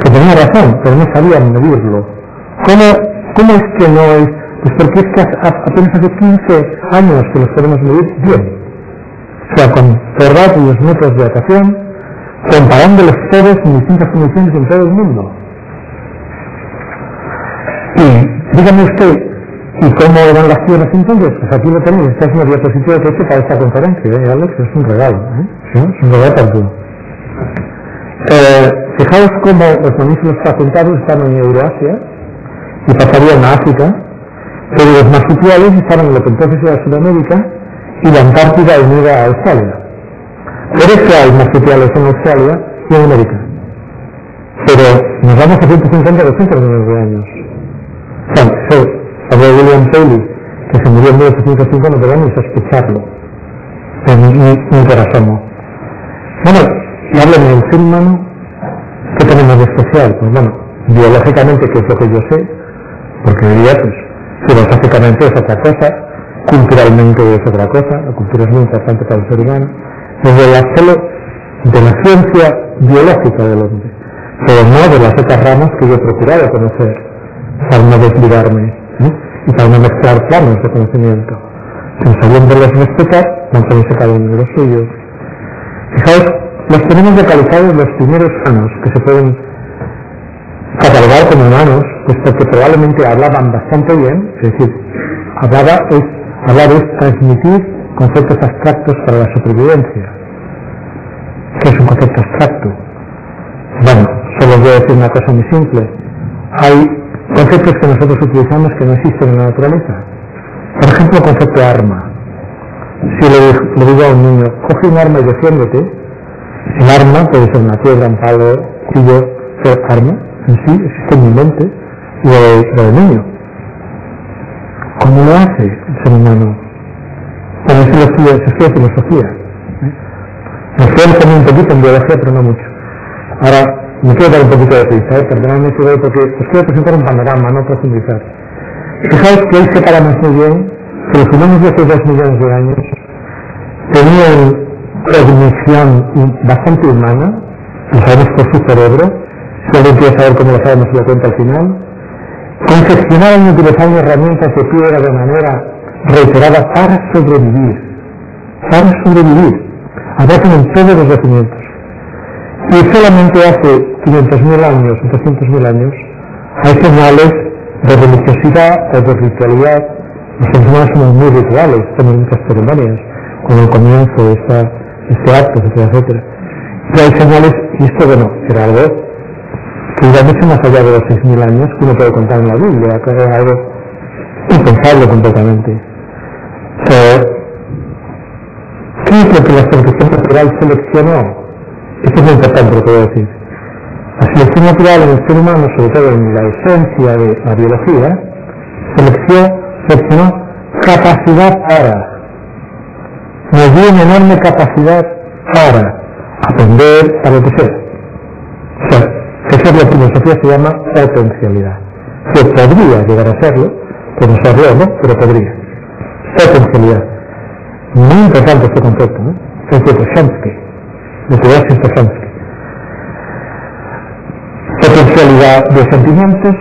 Speaker 1: que tenía razón, pero no sabían medirlo. ¿Cómo es que no es? Pues porque es que apenas hace 15 años que los podemos medir bien. O sea, con los métodos de datación, comparándolos todos en distintas condiciones en todo el mundo. Y dígame usted, ¿y cómo eran las cienas entonces? Pues aquí lo tenéis, esta es una diapositiva que he hecho para esta conferencia, Alex, es un regalo, ¿Sí? Es un regalo para tú. Fijaos cómo los mamíferos placentarios están en Euroasia y pasarían a África, pero los marsupiales estaban en lo que entonces era Sudamérica y la Antártida unida a Australia. Por eso hay marsupiales en Australia y en América. Pero nos vamos a 150 200 millones de años. O sea, habló William Paley, que se murió en 1805, no podemos ni sospecharlo. Ni corazón. Bueno, y háblame del ser humano, ¿qué tenemos de especial? Pues bueno, biológicamente, que es lo que yo sé, porque diría, pues, filosóficamente es otra cosa, culturalmente es otra cosa, la cultura es muy importante para el ser humano, desde el aspecto de la ciencia biológica del hombre, pero no de las otras ramas que yo he procurado conocer, para no desligarme, y para no mezclar planos de conocimiento, sin sabiéndolos respetar, mantenerse cada uno de los suyos. Fijaos, los tenemos localizados los primeros humanos, que se pueden catalogar como humanos, pues porque probablemente hablaban bastante bien, es decir, hablar es transmitir conceptos abstractos para la supervivencia. ¿Qué es un concepto abstracto? Bueno, solo voy a decir una cosa muy simple. Hay conceptos que nosotros utilizamos que no existen en la naturaleza. Por ejemplo, el concepto de arma. Si le digo a un niño, coge un arma y defiéndete, el arma puede ser una piedra, un palo, un cuchillo, pero arma en sí existe en mi mente y lo del niño. ¿Cómo lo hace el ser humano? Bueno, eso se estudia filosofía. Me estoy también un poquito en biología, pero no mucho. Ahora, me quiero dar un poquito de prisa, perdonadme si voy, porque os quiero presentar un panorama, no profundizar. Fijaos que hoy separamos muy bien que los humanos de hace 2 millones de años tenían cognición bastante humana, lo sabemos por su cerebro, si alguien quiere saber cómo lo sabemos se lo cuenta al final, confeccionaban y utilizaban herramientas de piedra de manera reiterada para sobrevivir, aparecen en todos los documentos. Y solamente hace 500.000 años, 300.000 años, hay señales de religiosidad o de ritualidad. Los seres humanos somos muy rituales, tenemos muchas ceremonias, con el comienzo de este acto, etcétera. Y hay señales, y esto, bueno, era algo que iba mucho más allá de los 6.000 años que uno puede contar en la Biblia, que era algo impensable completamente. ¿Qué es lo que la selección natural seleccionó? Esto es muy importante lo que voy a decir. La selección natural en el ser humano, sobre todo en la esencia de la biología, seleccionó capacidad para. Nos dio una enorme capacidad para aprender, para lo que sea. O sea, eso es lo que en filosofía se llama potencialidad. Que podría llegar a serlo, que no serlo, ¿no? Pero podría. Potencialidad. Muy importante este concepto, ¿no? Es de Chomsky. De Chomsky. Potencialidad de sentimientos,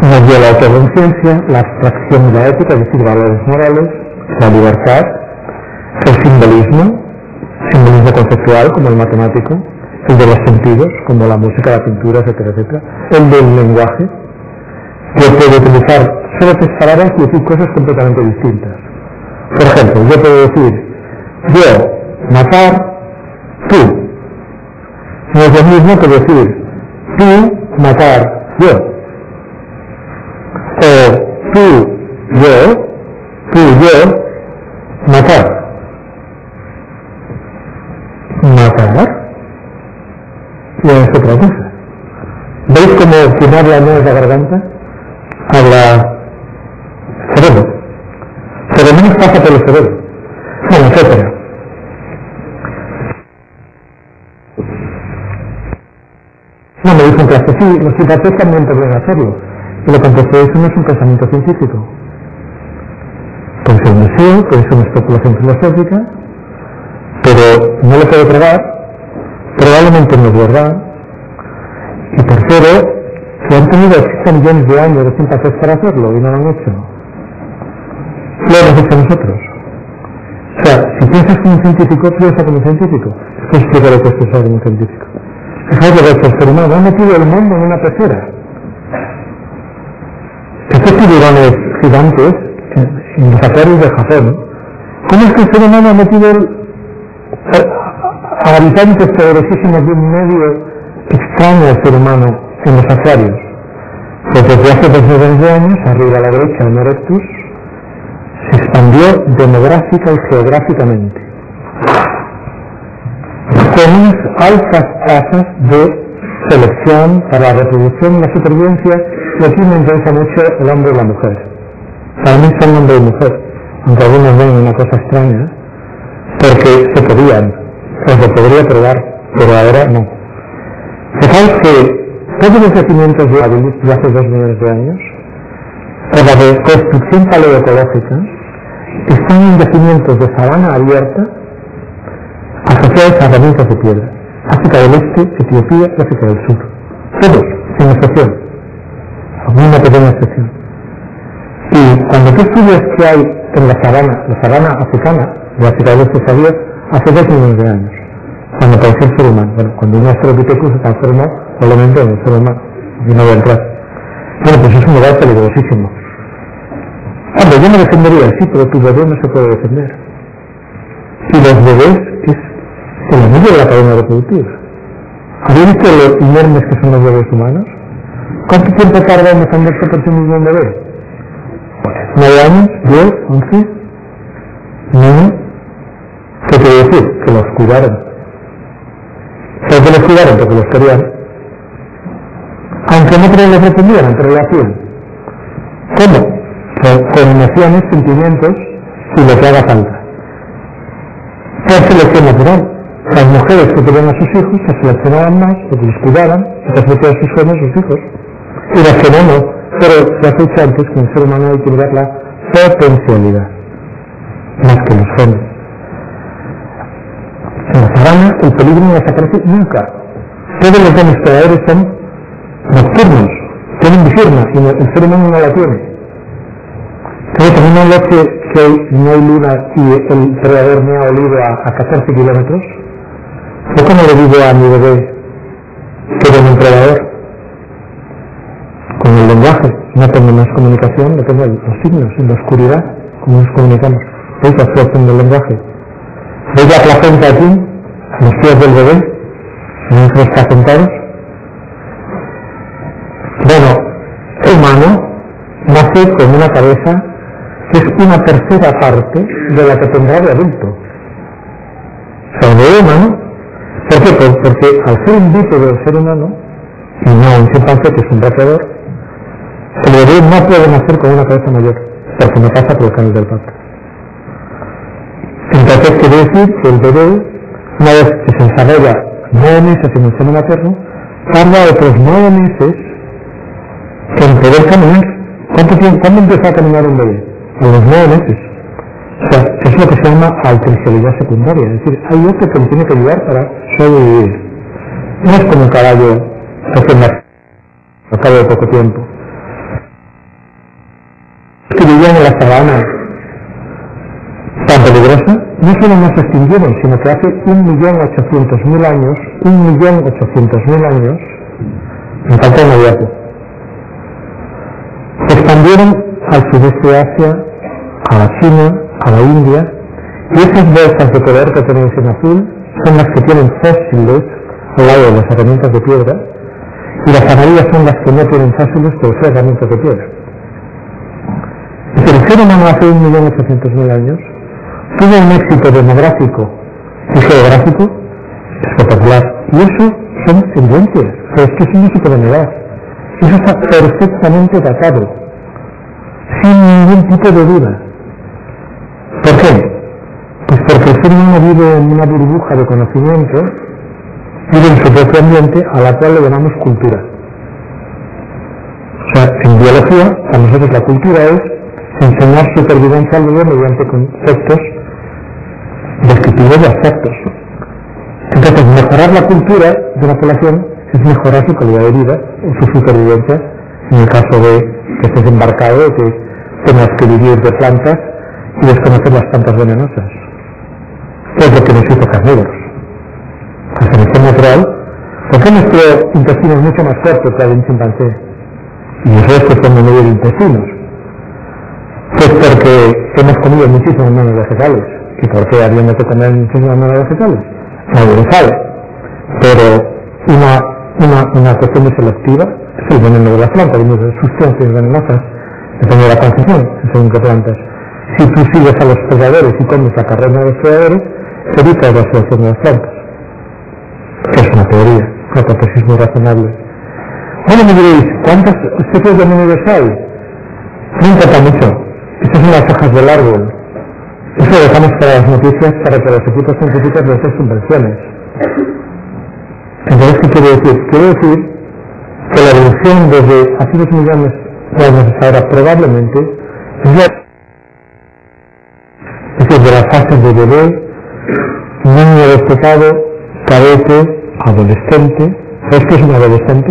Speaker 1: nos dio la autoconciencia, la abstracción y la ética, es decir, valores morales, la libertad, el simbolismo conceptual como el matemático, el de los sentidos como la música, la pintura, etcétera, etcétera, el del lenguaje, que puede utilizar solo 3 palabras y decir cosas completamente distintas. Por ejemplo, yo puedo decir yo, matar, tú. No es lo mismo que decir tú, matar, yo. O tú, yo, matar. Matar ya es otra cosa. ¿Veis cómo quien habla no es la garganta? Habla cerebro. Pero menos pasa por el cerebro. Bueno, etcétera. No me dijo en clase, sí, los científicos también podrían hacerlo. Y le contesté, eso no es un pensamiento científico. Puede ser un deseo, puede ser una especulación filosófica, pero no lo puedo probar, probablemente no es verdad. Y tercero, que han tenido 80 millones de años de científicos para hacerlo y no lo han hecho. Lo hemos hecho nosotros. O sea, si piensas como un científico, piensa como un científico. Después explicaré que es pensar como un científico. Fijaos lo que ha hecho el ser humano, ha metido el mundo en una pecera. Estos tiburones gigantes en los acuarios de Japón, ¿cómo es que el ser humano ha metido a habitantes poderosísimos de un medio extraño al ser humano en los acuarios? Pues desde hace 2 millones de años, arriba a la derecha, Homo erectus se expandió demográfica y geográficamente, con unas altas tasas de selección para la reproducción y la supervivencia. Y aquí me interesa mucho el hombre y la mujer. Para mí son hombre y mujer, aunque algunos ven una cosa extraña, porque se podían, o se podría probar, pero ahora no. Fijaos que todos los yacimientos de hábiles de hace 2 millones de años, por la de construcción paleoecológica, están en yacimientos de sabana abierta asociados a herramientas de piedra. África del Este, Etiopía y África del Sur. Todos, sin excepción. Alguna pequeña excepción. Y cuando tú estudias qué hay en la sabana africana de África del Este salió hace 2 millones de años, cuando apareció el ser humano. Bueno, cuando un Australopithecus se transformó probablemente en el ser humano, y no voy a entrar. Bueno, pues es un lugar peligrosísimo. Hombre, yo me defendería, sí, pero tu bebé no se puede defender. Y los bebés es el anillo de la cadena reproductiva. ¿Habéis visto los inermes que son los bebés humanos? ¿Cuánto tiempo tarda en defenderse por sí mismo un bebé? 9 años, 10, 11. No. ¿Qué quiere decir? Que los cuidaron. ¿Por qué los cuidaron? Porque los querían. Aunque no creo que los pretendieran, pero lo hacían. ¿Cómo? Con emociones, sentimientos y lo que haga falta. Por selección natural. Las mujeres que tenían a sus hijos se seleccionaban más porque los cuidaban y transmitían sus genes a sus hijos. Y las que no. Pero se ha dicho antes que en el ser humano hay que mirar la potencialidad, más que los genes. En la sabana el peligro no desaparece nunca. Todos los genes predadores son nocturnos, tienen diurna, y el ser humano no la tiene. Entonces, en una noche que no hay luna y el predador me ha olido a 14 kilómetros, ¿yo cómo le digo a mi bebé que viene un predador? Con el lenguaje, no tengo más comunicación, no tengo los signos, en la oscuridad, como nos comunicamos. ¿Veis la absorción del lenguaje? ¿Veis la placenta aquí, a los pies del bebé, en los placentados? Bueno, el humano nace con una cabeza que es una tercera parte de la que tendrá de adulto. O sea, el bebé humano, ¿por qué? Porque al ser un bípedo del ser humano, y no un chimpancé que es un roedor, el bebé no puede nacer con una cabeza mayor, porque no pasa por el canal del parto. Entonces quiere decir que el bebé, una vez que se desarrolla 9 meses en el seno materno, tarda otros 9 meses en poder caminar. ¿Cuándo empieza a caminar un bebé? A los 9 meses. O sea, es lo que se llama altericialidad secundaria, es decir, hay otro que le tiene que ayudar para sobrevivir. No es como un caballo recién nacido, al cabo de poco tiempo. Que vivían en la sabana tan peligrosa, no solo no se extinguieron, sino que hace 1.800.000 años, 1.800.000 años, me falta inmediato, se expandieron al sudeste de Asia, a la China, a la India, y esas bolsas de color que tenéis en azul son las que tienen fósiles al lado de las herramientas de piedra, y las amarillas son las que no tienen fósiles pero son herramientas de piedra. El ser humano hace 1.800.000 años tuvo un éxito demográfico y geográfico espectacular. Y eso son evidencias, pero es que eso no se puede negar. Eso está perfectamente datado, sin ningún tipo de duda. ¿Por qué? Pues porque el ser humano vive en una burbuja de conocimiento, vive en su propio ambiente, a la cual le llamamos cultura. O sea, en biología, para nosotros la cultura es enseñar supervivencia al bebé mediante conceptos descriptivos y abstractos. Entonces, mejorar la cultura de una población es mejorar su calidad de vida o su supervivencia, en el caso de que estés embarcado y que tengas que vivir de plantas y desconocer las plantas venenosas. Es lo que nos hizo carnívoros. La selección natural, ¿por qué nuestro intestino es mucho más fuerte que el de un chimpancé? Y eso es que son medio de intestinos. Pues porque hemos comido muchísimos menos vegetales. ¿Y por qué habiendo que comer muchísimos menos vegetales? Nadie lo sabe. Pero una cuestión muy selectiva es el veneno de las plantas. Hay muchas sustancias venenosas, depende de la concesión, según qué plantas. Si tú sigues a los predadores y comes la carne de los predadores, se evita la selección de las plantas. Que es una teoría, una hipótesis muy razonable. Bueno, me diréis, ¿cuántas especies de homínidos hay? No importa mucho. Estas son las hojas del árbol. Eso lo dejamos para las noticias, para que los equipos científicos les den subvenciones. Entonces, ¿qué quiere decir? Quiere decir que la evolución desde hace 2 millones de años hasta ahora probablemente es de las fases de bebé, niño despetado, cadete, adolescente. ¿Sabes qué es un adolescente?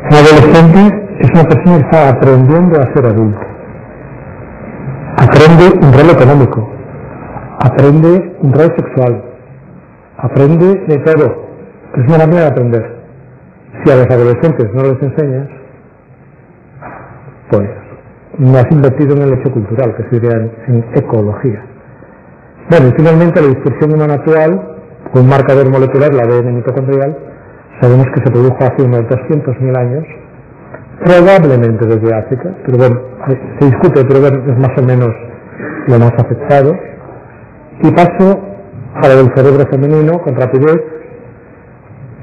Speaker 1: Un adolescente es una persona que está aprendiendo a ser adulto. Aprende un rol económico, aprende un rol sexual, aprende de todo. Es una manera de aprender. Si a los adolescentes no les enseñas, pues no has invertido en el hecho cultural, que se diría en ecología. Bueno, y finalmente la dispersión humana actual, con un marcador molecular, la ADN mitocondrial, sabemos que se produjo hace unos 200.000 años, probablemente desde África, pero bueno, se discute, pero bueno, es más o menos lo más afectado. Y paso a lo del cerebro femenino con rapidez,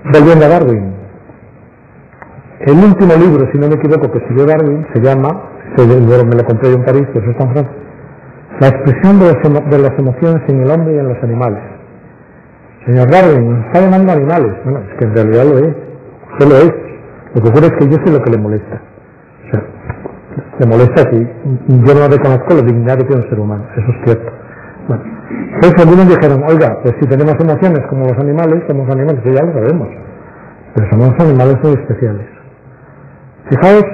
Speaker 1: volviendo a Darwin. El último libro, si no me equivoco, que escribió Darwin, se llama, me lo compré yo en París, pero eso está en Francia, La expresión de las emociones en el hombre y en los animales. Señor Darwin, nos está llamando animales. Bueno, es que en realidad lo es, solo es. Lo que ocurre es que yo sé lo que le molesta. O sea, le molesta que yo no reconozco la dignidad que tiene un ser humano, eso es cierto. Bueno, entonces algunos dijeron, oiga, pues si tenemos emociones como los animales, somos animales, que ya lo sabemos, pero somos animales muy especiales. Fijaos,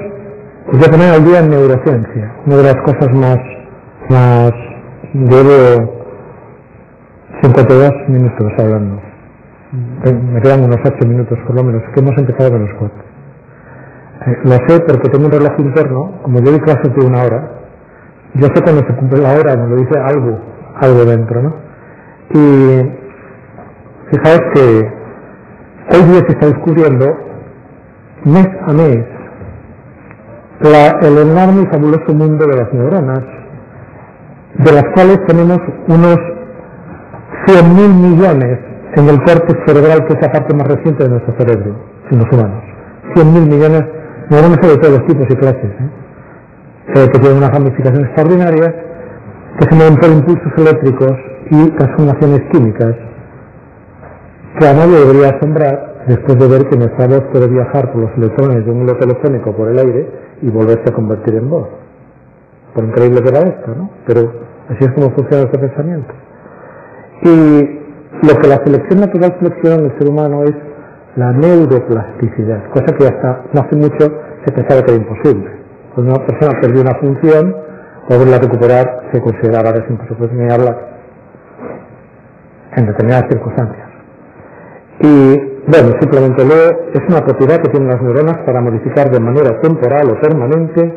Speaker 1: os voy a poner al día en neurociencia, una de las cosas más llevo 52 minutos hablando, me quedan unos 8 minutos por lo menos, que hemos empezado con los 4. Lo sé porque tengo un reloj interno, como yo doy clases de 1 hora, yo sé cuando se cumple la hora, me lo dice algo dentro, ¿no? Y fijaos que hoy día se está descubriendo, mes a mes, el enorme y fabuloso mundo de las neuronas, de las cuales tenemos unos 100.000 millones en el córtex cerebral, que es la parte más reciente de nuestro cerebro, en los humanos. 100.000 millones de neuronas de todos los tipos y clases, que tienen unas ramificaciones extraordinarias, que se mueven por impulsos eléctricos y transformaciones químicas, que a nadie debería asombrar después de ver que nuestra voz puede viajar por los electrones de un hilo telefónico por el aire y volverse a convertir en voz. Por increíble que parezca, ¿no? Pero así es como funciona este pensamiento. Y lo que la selección natural selecciona en el ser humano es la neuroplasticidad, cosa que hasta no hace mucho se pensaba que era imposible. Cuando una persona perdió una función, poderla recuperar se consideraba que no se puede ni hablar en determinadas circunstancias. Y bueno, simplemente leo, es una propiedad que tienen las neuronas para modificar de manera temporal o permanente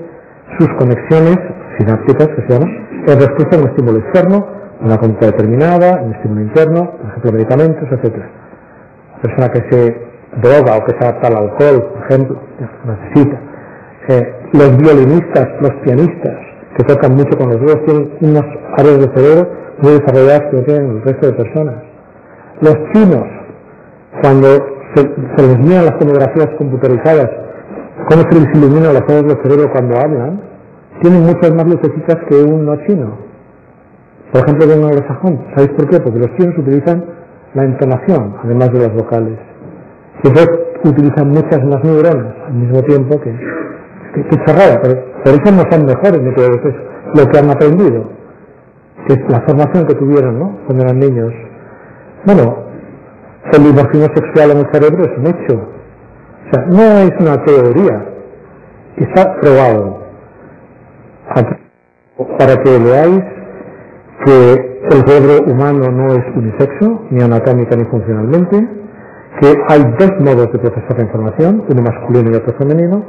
Speaker 1: sus conexiones sinápticas, que se llaman, en respuesta a un estímulo externo, una conducta determinada, un estímulo interno, por ejemplo medicamentos, etc. La persona que se droga o que se adapta al alcohol, por ejemplo, necesita. Los violinistas, los pianistas, que tocan mucho con los dedos, tienen unas áreas de cerebro muy desarrolladas que no tienen el resto de personas. Los chinos, cuando se les miran las tomografías computarizadas, cómo se les iluminan las áreas del cerebro cuando hablan, tienen muchas más lucecitas que un no chino. Por ejemplo, de un anglosajón. ¿Sabéis por qué? Porque los chinos utilizan la entonación, además de las vocales. Y entonces utilizan muchas más neuronas al mismo tiempo que chorrada, pero por eso no son mejores ni peores, es lo que han aprendido, que es la formación que tuvieron, ¿no?, cuando eran niños. Bueno, el dimorfismo sexual en el cerebro es un hecho. O sea, no es una teoría, está probado. Para que veáis que el cerebro humano no es unisexo, ni anatómica ni funcionalmente, que hay 2 modos de procesar la información, uno masculino y otro femenino,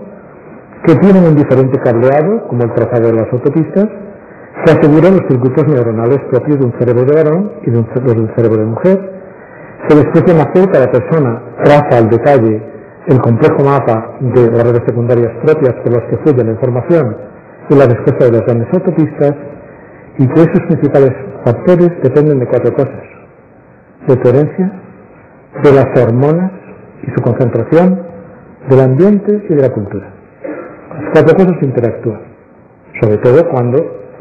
Speaker 1: que tienen un diferente cableado, como el trazado de las autopistas, que asegura los circuitos neuronales propios de un cerebro de varón y de un cerebro de mujer, que después de nacer cada persona traza al detalle el complejo mapa de las redes secundarias propias por las que fluye la información y la respuesta de las grandes autopistas, y que esos principales factores dependen de 4 cosas: de tu herencia, de las hormonas y su concentración, del ambiente y de la cultura. Las 4 cosas interactúan, sobre todo cuando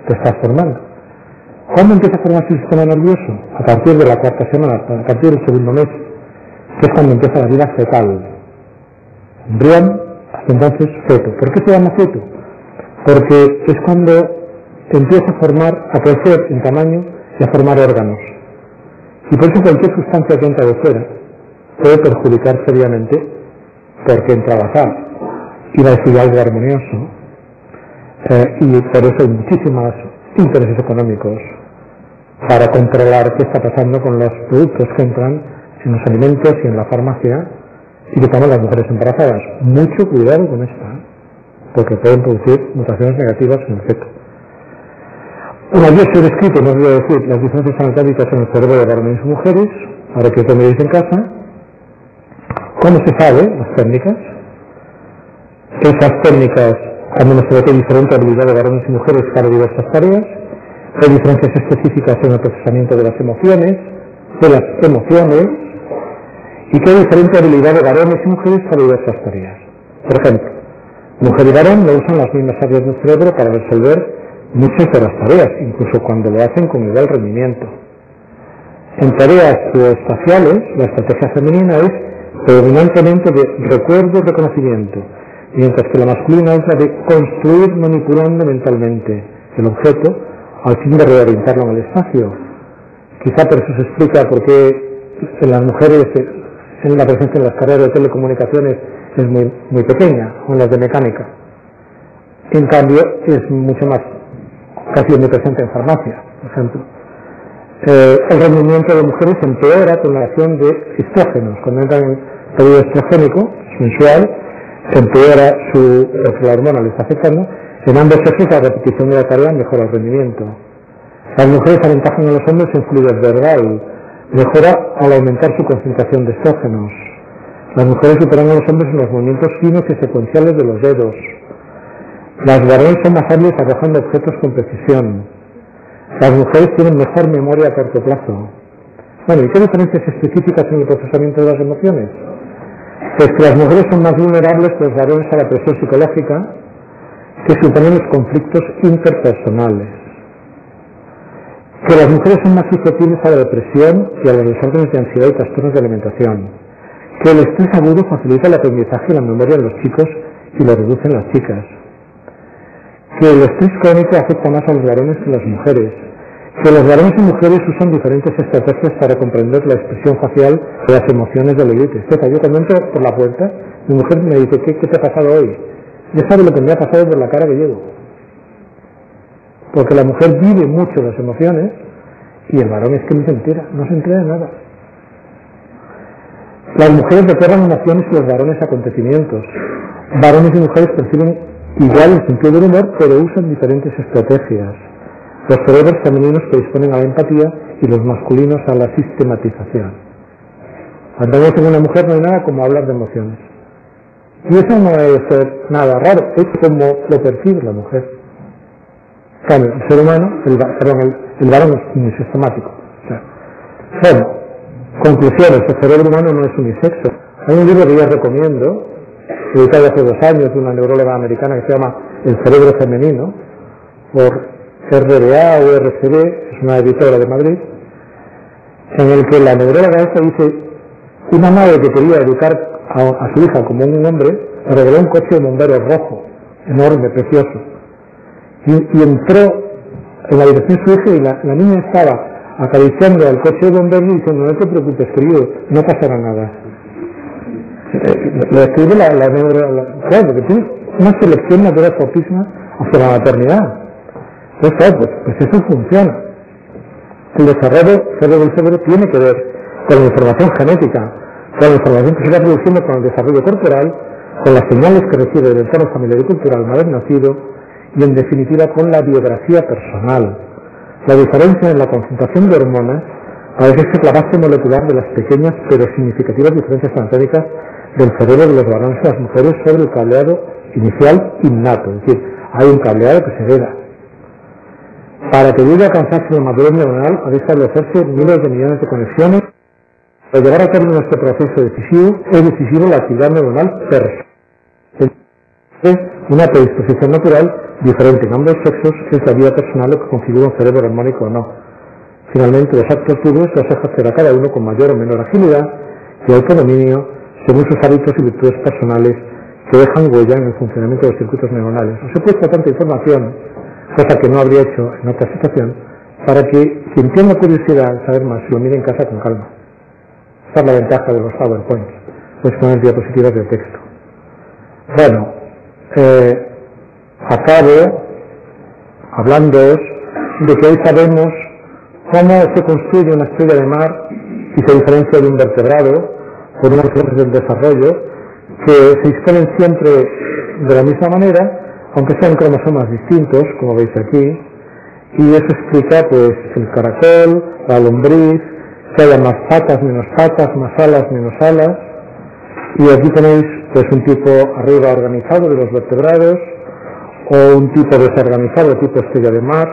Speaker 1: te estás formando. ¿Cuándo empieza a formarse el sistema nervioso? A partir de la 4ª semana, a partir del 2º mes, que es cuando empieza la vida fetal. Embrión, hasta entonces feto. ¿Por qué se llama feto? Porque es cuando empieza a formar, a crecer en tamaño y a formar órganos. Y por eso cualquier sustancia que entra de fuera puede perjudicar seriamente, porque entra a bazar y va a decir algo armonioso, y por eso hay muchísimos intereses económicos para controlar qué está pasando con los productos que entran en los alimentos y en la farmacia y que toman las mujeres embarazadas. Mucho cuidado con esto, porque pueden producir mutaciones negativas en el feto. Una vez he descrito, no os voy a decir, las diferencias anatómicas en el cerebro de varones y mujeres, ahora que toméis en casa. ¿Cómo se sabe? Las técnicas. Esas técnicas han demostrado que hay diferente habilidad de varones y mujeres para diversas tareas. Hay diferencias específicas en el procesamiento de las emociones, y que hay diferente habilidad de varones y mujeres para diversas tareas. Por ejemplo, mujer y varón no usan las mismas áreas del cerebro para resolver muchas de las tareas, incluso cuando lo hacen con igual rendimiento. En tareas espaciales, la estrategia femenina es predominantemente de recuerdo y reconocimiento, mientras que la masculina es la de construir manipulando mentalmente el objeto al fin de reorientarlo en el espacio. Quizá por eso se explica por qué en las mujeres la presencia en las carreras de telecomunicaciones es muy pequeña, o en las de mecánica. En cambio, es mucho más, casi omnipresente en farmacia, por ejemplo. El rendimiento de mujeres empeora con la acción de estrógenos. Cuando entra en periodo estrogénico, mensual, empeora porque la hormona le está afectando. En ambos sexos la repetición de la tarea mejora el rendimiento. Las mujeres aventajan a los hombres en fluidez verbal, mejora al aumentar su concentración de estrógenos. Las mujeres superan a los hombres en los movimientos finos y secuenciales de los dedos. Las varones son más hábiles arrojando objetos con precisión. Las mujeres tienen mejor memoria a corto plazo. Bueno, ¿y qué diferencias específicas en el procesamiento de las emociones? Pues que las mujeres son más vulnerables que los varones a la presión psicológica que suponen los conflictos interpersonales. Que las mujeres son más susceptibles a la depresión y a los desórdenes de ansiedad y trastornos de alimentación. Que el estrés agudo facilita el aprendizaje y la memoria en los chicos y lo reduce en las chicas. Que el estrés crónico afecta más a los varones que a las mujeres. Que los varones y mujeres usan diferentes estrategias para comprender la expresión facial de las emociones del oído y tristeza. Yo cuando entro por la puerta, mi mujer me dice, ¿qué te ha pasado hoy? Ya sabe lo que me ha pasado por la cara que llevo. Porque la mujer vive mucho las emociones y el varón es que no se entera de nada. Las mujeres recuerdan emociones y los varones acontecimientos. Varones y mujeres perciben igual el sentido del humor, pero usan diferentes estrategias. Los cerebros femeninos predisponen a la empatía y los masculinos a la sistematización. Cuando vemos en una mujer no hay nada como hablar de emociones. Y eso no debe ser nada raro, es como lo percibe la mujer. Claro, el ser humano, el varón es unisextemático. Bueno, conclusiones, el cerebro humano no es unisexo. Hay un libro que yo recomiendo, editado hace 2 años, de una neuróloga americana que se llama El cerebro femenino, por RBA o RCB, es una editora de Madrid, en el que la neuróloga esta dice, una madre que quería educar a su hija como un hombre, le regaló un coche de bomberos rojo, enorme, precioso, y entró en la habitación de su hija y la niña estaba acariciando al coche de bomberos y diciendo, no te preocupes, querido, no pasará nada. Lo escribe la neuróloga, claro, porque tiene una selección natural fortísima hacia la maternidad. Entonces, pues eso funciona. El desarrollo del cerebro tiene que ver con la información genética, con la información que se va produciendo con el desarrollo corporal, con las señales que recibe del entorno familiar y cultural al haber nacido y, en definitiva, con la biografía personal. La diferencia en la concentración de hormonas parece ser la base molecular de las pequeñas pero significativas diferencias anatómicas del cerebro de los varones y las mujeres sobre el cableado inicial innato, es decir, hay un cableado que se hereda. Para que llegue a alcanzarse la madurez neuronal, ha de establecerse miles de millones de conexiones. Para llegar a término este proceso decisivo, es decisivo la actividad neuronal personal. Es una predisposición natural diferente en ambos sexos, es la vida personal lo que configura un cerebro armónico o no. Finalmente, los actos turbios los ejercerá cada uno con mayor o menor agilidad y autodominio según sus hábitos y virtudes personales que dejan huella en el funcionamiento de los circuitos neuronales. Os he puesto tanta información, cosa que no habría hecho en otra situación, para que quien tenga curiosidad de saber más lo mire en casa con calma. Esa es la ventaja de los PowerPoints, pues poner diapositivas de texto. Bueno, acabo hablándoos de que hoy sabemos cómo se construye una estrella de mar y se diferencia de un vertebrado por unas cosas del desarrollo que se disponen siempre de la misma manera, aunque sean cromosomas distintos, como veis aquí, y eso explica pues el caracol, la lombriz, que haya más patas, más alas, menos alas, y aquí tenéis pues un tipo arriba organizado de los vertebrados, o un tipo desorganizado, tipo estrella de mar,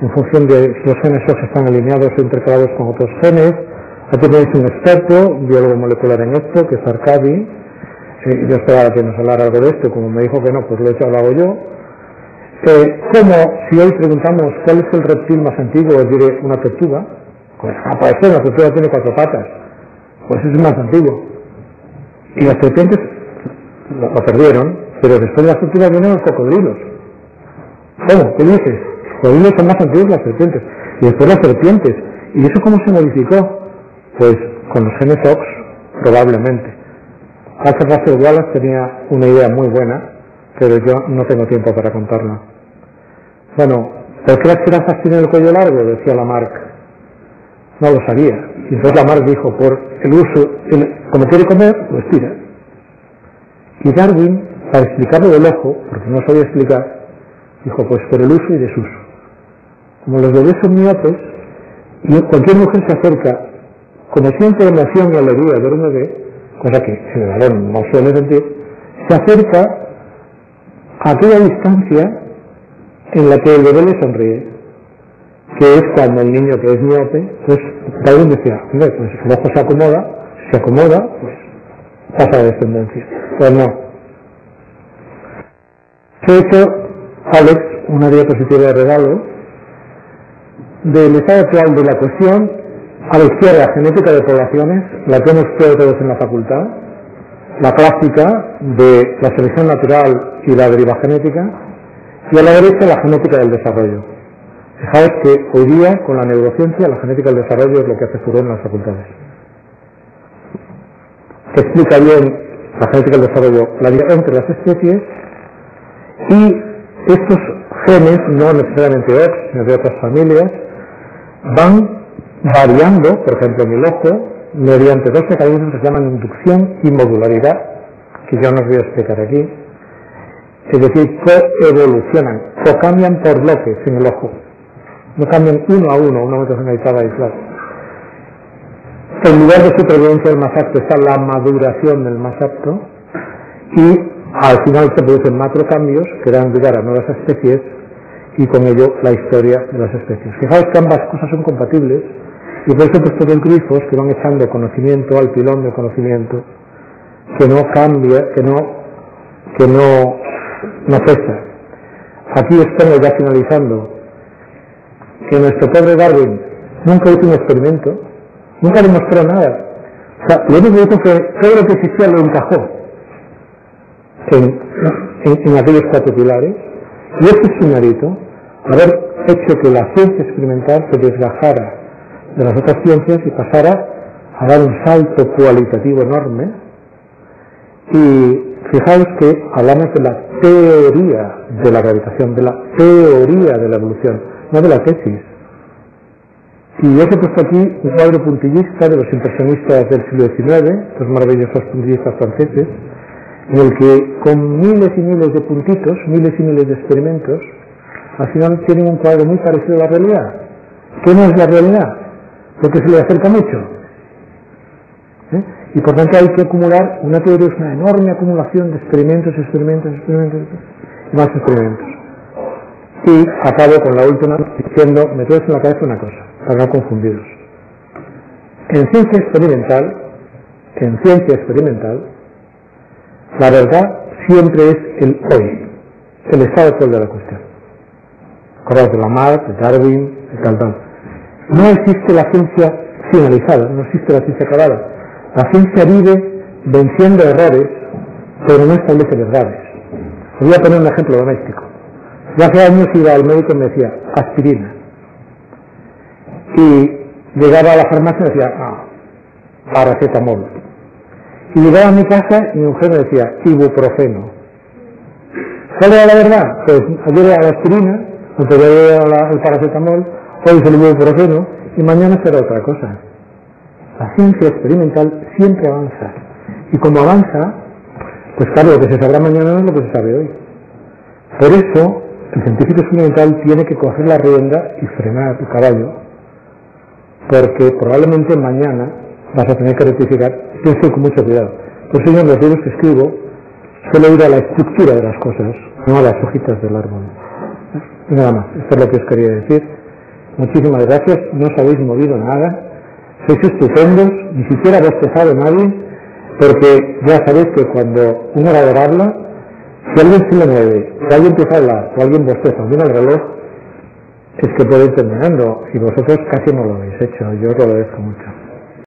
Speaker 1: en función de si los genes OX están alineados o intercalados con otros genes. Aquí tenéis un experto, un biólogo molecular en esto, que es Arkady. Yo esperaba que nos hablara algo de esto, como me dijo que no, pues lo he hecho, lo hago yo. Como si hoy preguntamos cuál es el reptil más antiguo, os diré una tortuga, pues aparece, una tortuga tiene 4 patas, pues es más antiguo. Y las serpientes lo perdieron, pero después de las tortugas vienen los cocodrilos. ¿Cómo? ¿Qué dices? Los cocodrilos son más antiguos que las serpientes, y después las serpientes. ¿Y eso cómo se modificó? Pues con los genes OX, probablemente. Arthur Russell Wallace tenía una idea muy buena, pero yo no tengo tiempo para contarla. Bueno, ¿por qué las jirafas tienen el cuello largo?, decía Lamarck. No lo sabía. Y entonces Lamarck dijo, por el uso, como quiere comer, lo estira. Y Darwin, para explicarlo del ojo, porque no sabía explicar, dijo, pues por el uso y desuso. Como los bebés son miopes, y cualquier mujer se acerca, como siente emoción y alegría de un bebé, cosa que el varón no suele sentir, se acerca a aquella distancia en la que el bebé le sonríe, que es cuando el niño que es miope, pues Darwin decía, pues el ojo se acomoda, pues pasa de descendencia. Pues no. He hecho, Alex, una diapositiva de regalo del estado actual de la cuestión. A la izquierda, genética de poblaciones, la que hemos estudiado todos en la facultad, la clásica de la selección natural y la deriva genética, y a la derecha la genética del desarrollo. Fijaos que hoy día, con la neurociencia, la genética del desarrollo es lo que hace furor en las facultades. Explica bien la genética del desarrollo, la vida entre las especies, y estos genes, no necesariamente OX, sino de otras familias, van variando, por ejemplo en el ojo, mediante 2 mecanismos que se llaman inducción y modularidad, que yo no os voy a explicar aquí. Es decir, coevolucionan, o cambian por bloques en el ojo. No cambian uno a uno, una metafonalizada aislada. En lugar de supervivencia del más apto está la maduración del más apto, y al final se producen macrocambios que dan lugar a nuevas especies, y con ello la historia de las especies. Fijaos que ambas cosas son compatibles, y por eso he puesto 2 grifos que van echando conocimiento al pilón de conocimiento, que no cambia, que no cesa. Aquí os pongo, ya finalizando, que nuestro pobre Darwin nunca hizo un experimento, nunca demostró nada. O sea, lo único que hizo fue todo lo que existía lo encajó en aquellos 4 pilares, y este es su mérito, haber hecho que la ciencia experimental se desgajara de las otras ciencias y pasara a dar un salto cualitativo enorme. Y fijaos que hablamos de la teoría de la gravitación, de la teoría de la evolución, no de la tesis. Y yo os he puesto aquí un cuadro puntillista de los impresionistas del siglo XIX, los maravillosos puntillistas franceses, en el que con miles y miles de puntitos, miles y miles de experimentos, al final tienen un cuadro muy parecido a la realidad. ¿Qué no es la realidad? Lo que se le acerca mucho. Y por tanto hay que acumular, una teoría es una enorme acumulación de experimentos, y más experimentos. Y acabo con la última diciendo, meteos en la cabeza una cosa, para no confundiros. En ciencia experimental, la verdad siempre es el hoy, el estado actual de la cuestión. Acordaos de Lamarck, de Darwin, de tal. No existe la ciencia finalizada, no existe la ciencia acabada. La ciencia vive venciendo errores, pero no establece verdades. Os voy a poner un ejemplo doméstico. Yo hace años iba al médico y me decía, aspirina. Y llegaba a la farmacia y me decía, paracetamol. Y llegaba a mi casa y mi mujer me decía, ibuprofeno. ¿Cuál era la verdad? Pues ayer era la aspirina, anterior era el paracetamol, hoy es el ibuprofeno, y mañana será otra cosa. La ciencia experimental siempre avanza. Y como avanza, pues claro, lo que se sabrá mañana no es lo que se sabe hoy. Por eso, el científico experimental tiene que coger la rienda y frenar el caballo, porque probablemente mañana vas a tener que rectificar. Pienso con mucho cuidado. Por eso yo en los libros que escribo suelo ir a la estructura de las cosas, no a las hojitas del árbol. Y nada más, esto es lo que os quería decir. Muchísimas gracias, no os habéis movido nada, sois estupendos, ni siquiera bostezado nadie, porque ya sabéis que cuando un orador habla, si alguien se le mueve, si alguien empieza a hablar, o alguien bosteza, o mira el reloj, es que puede ir terminando, y vosotros casi no lo habéis hecho, yo os lo agradezco mucho.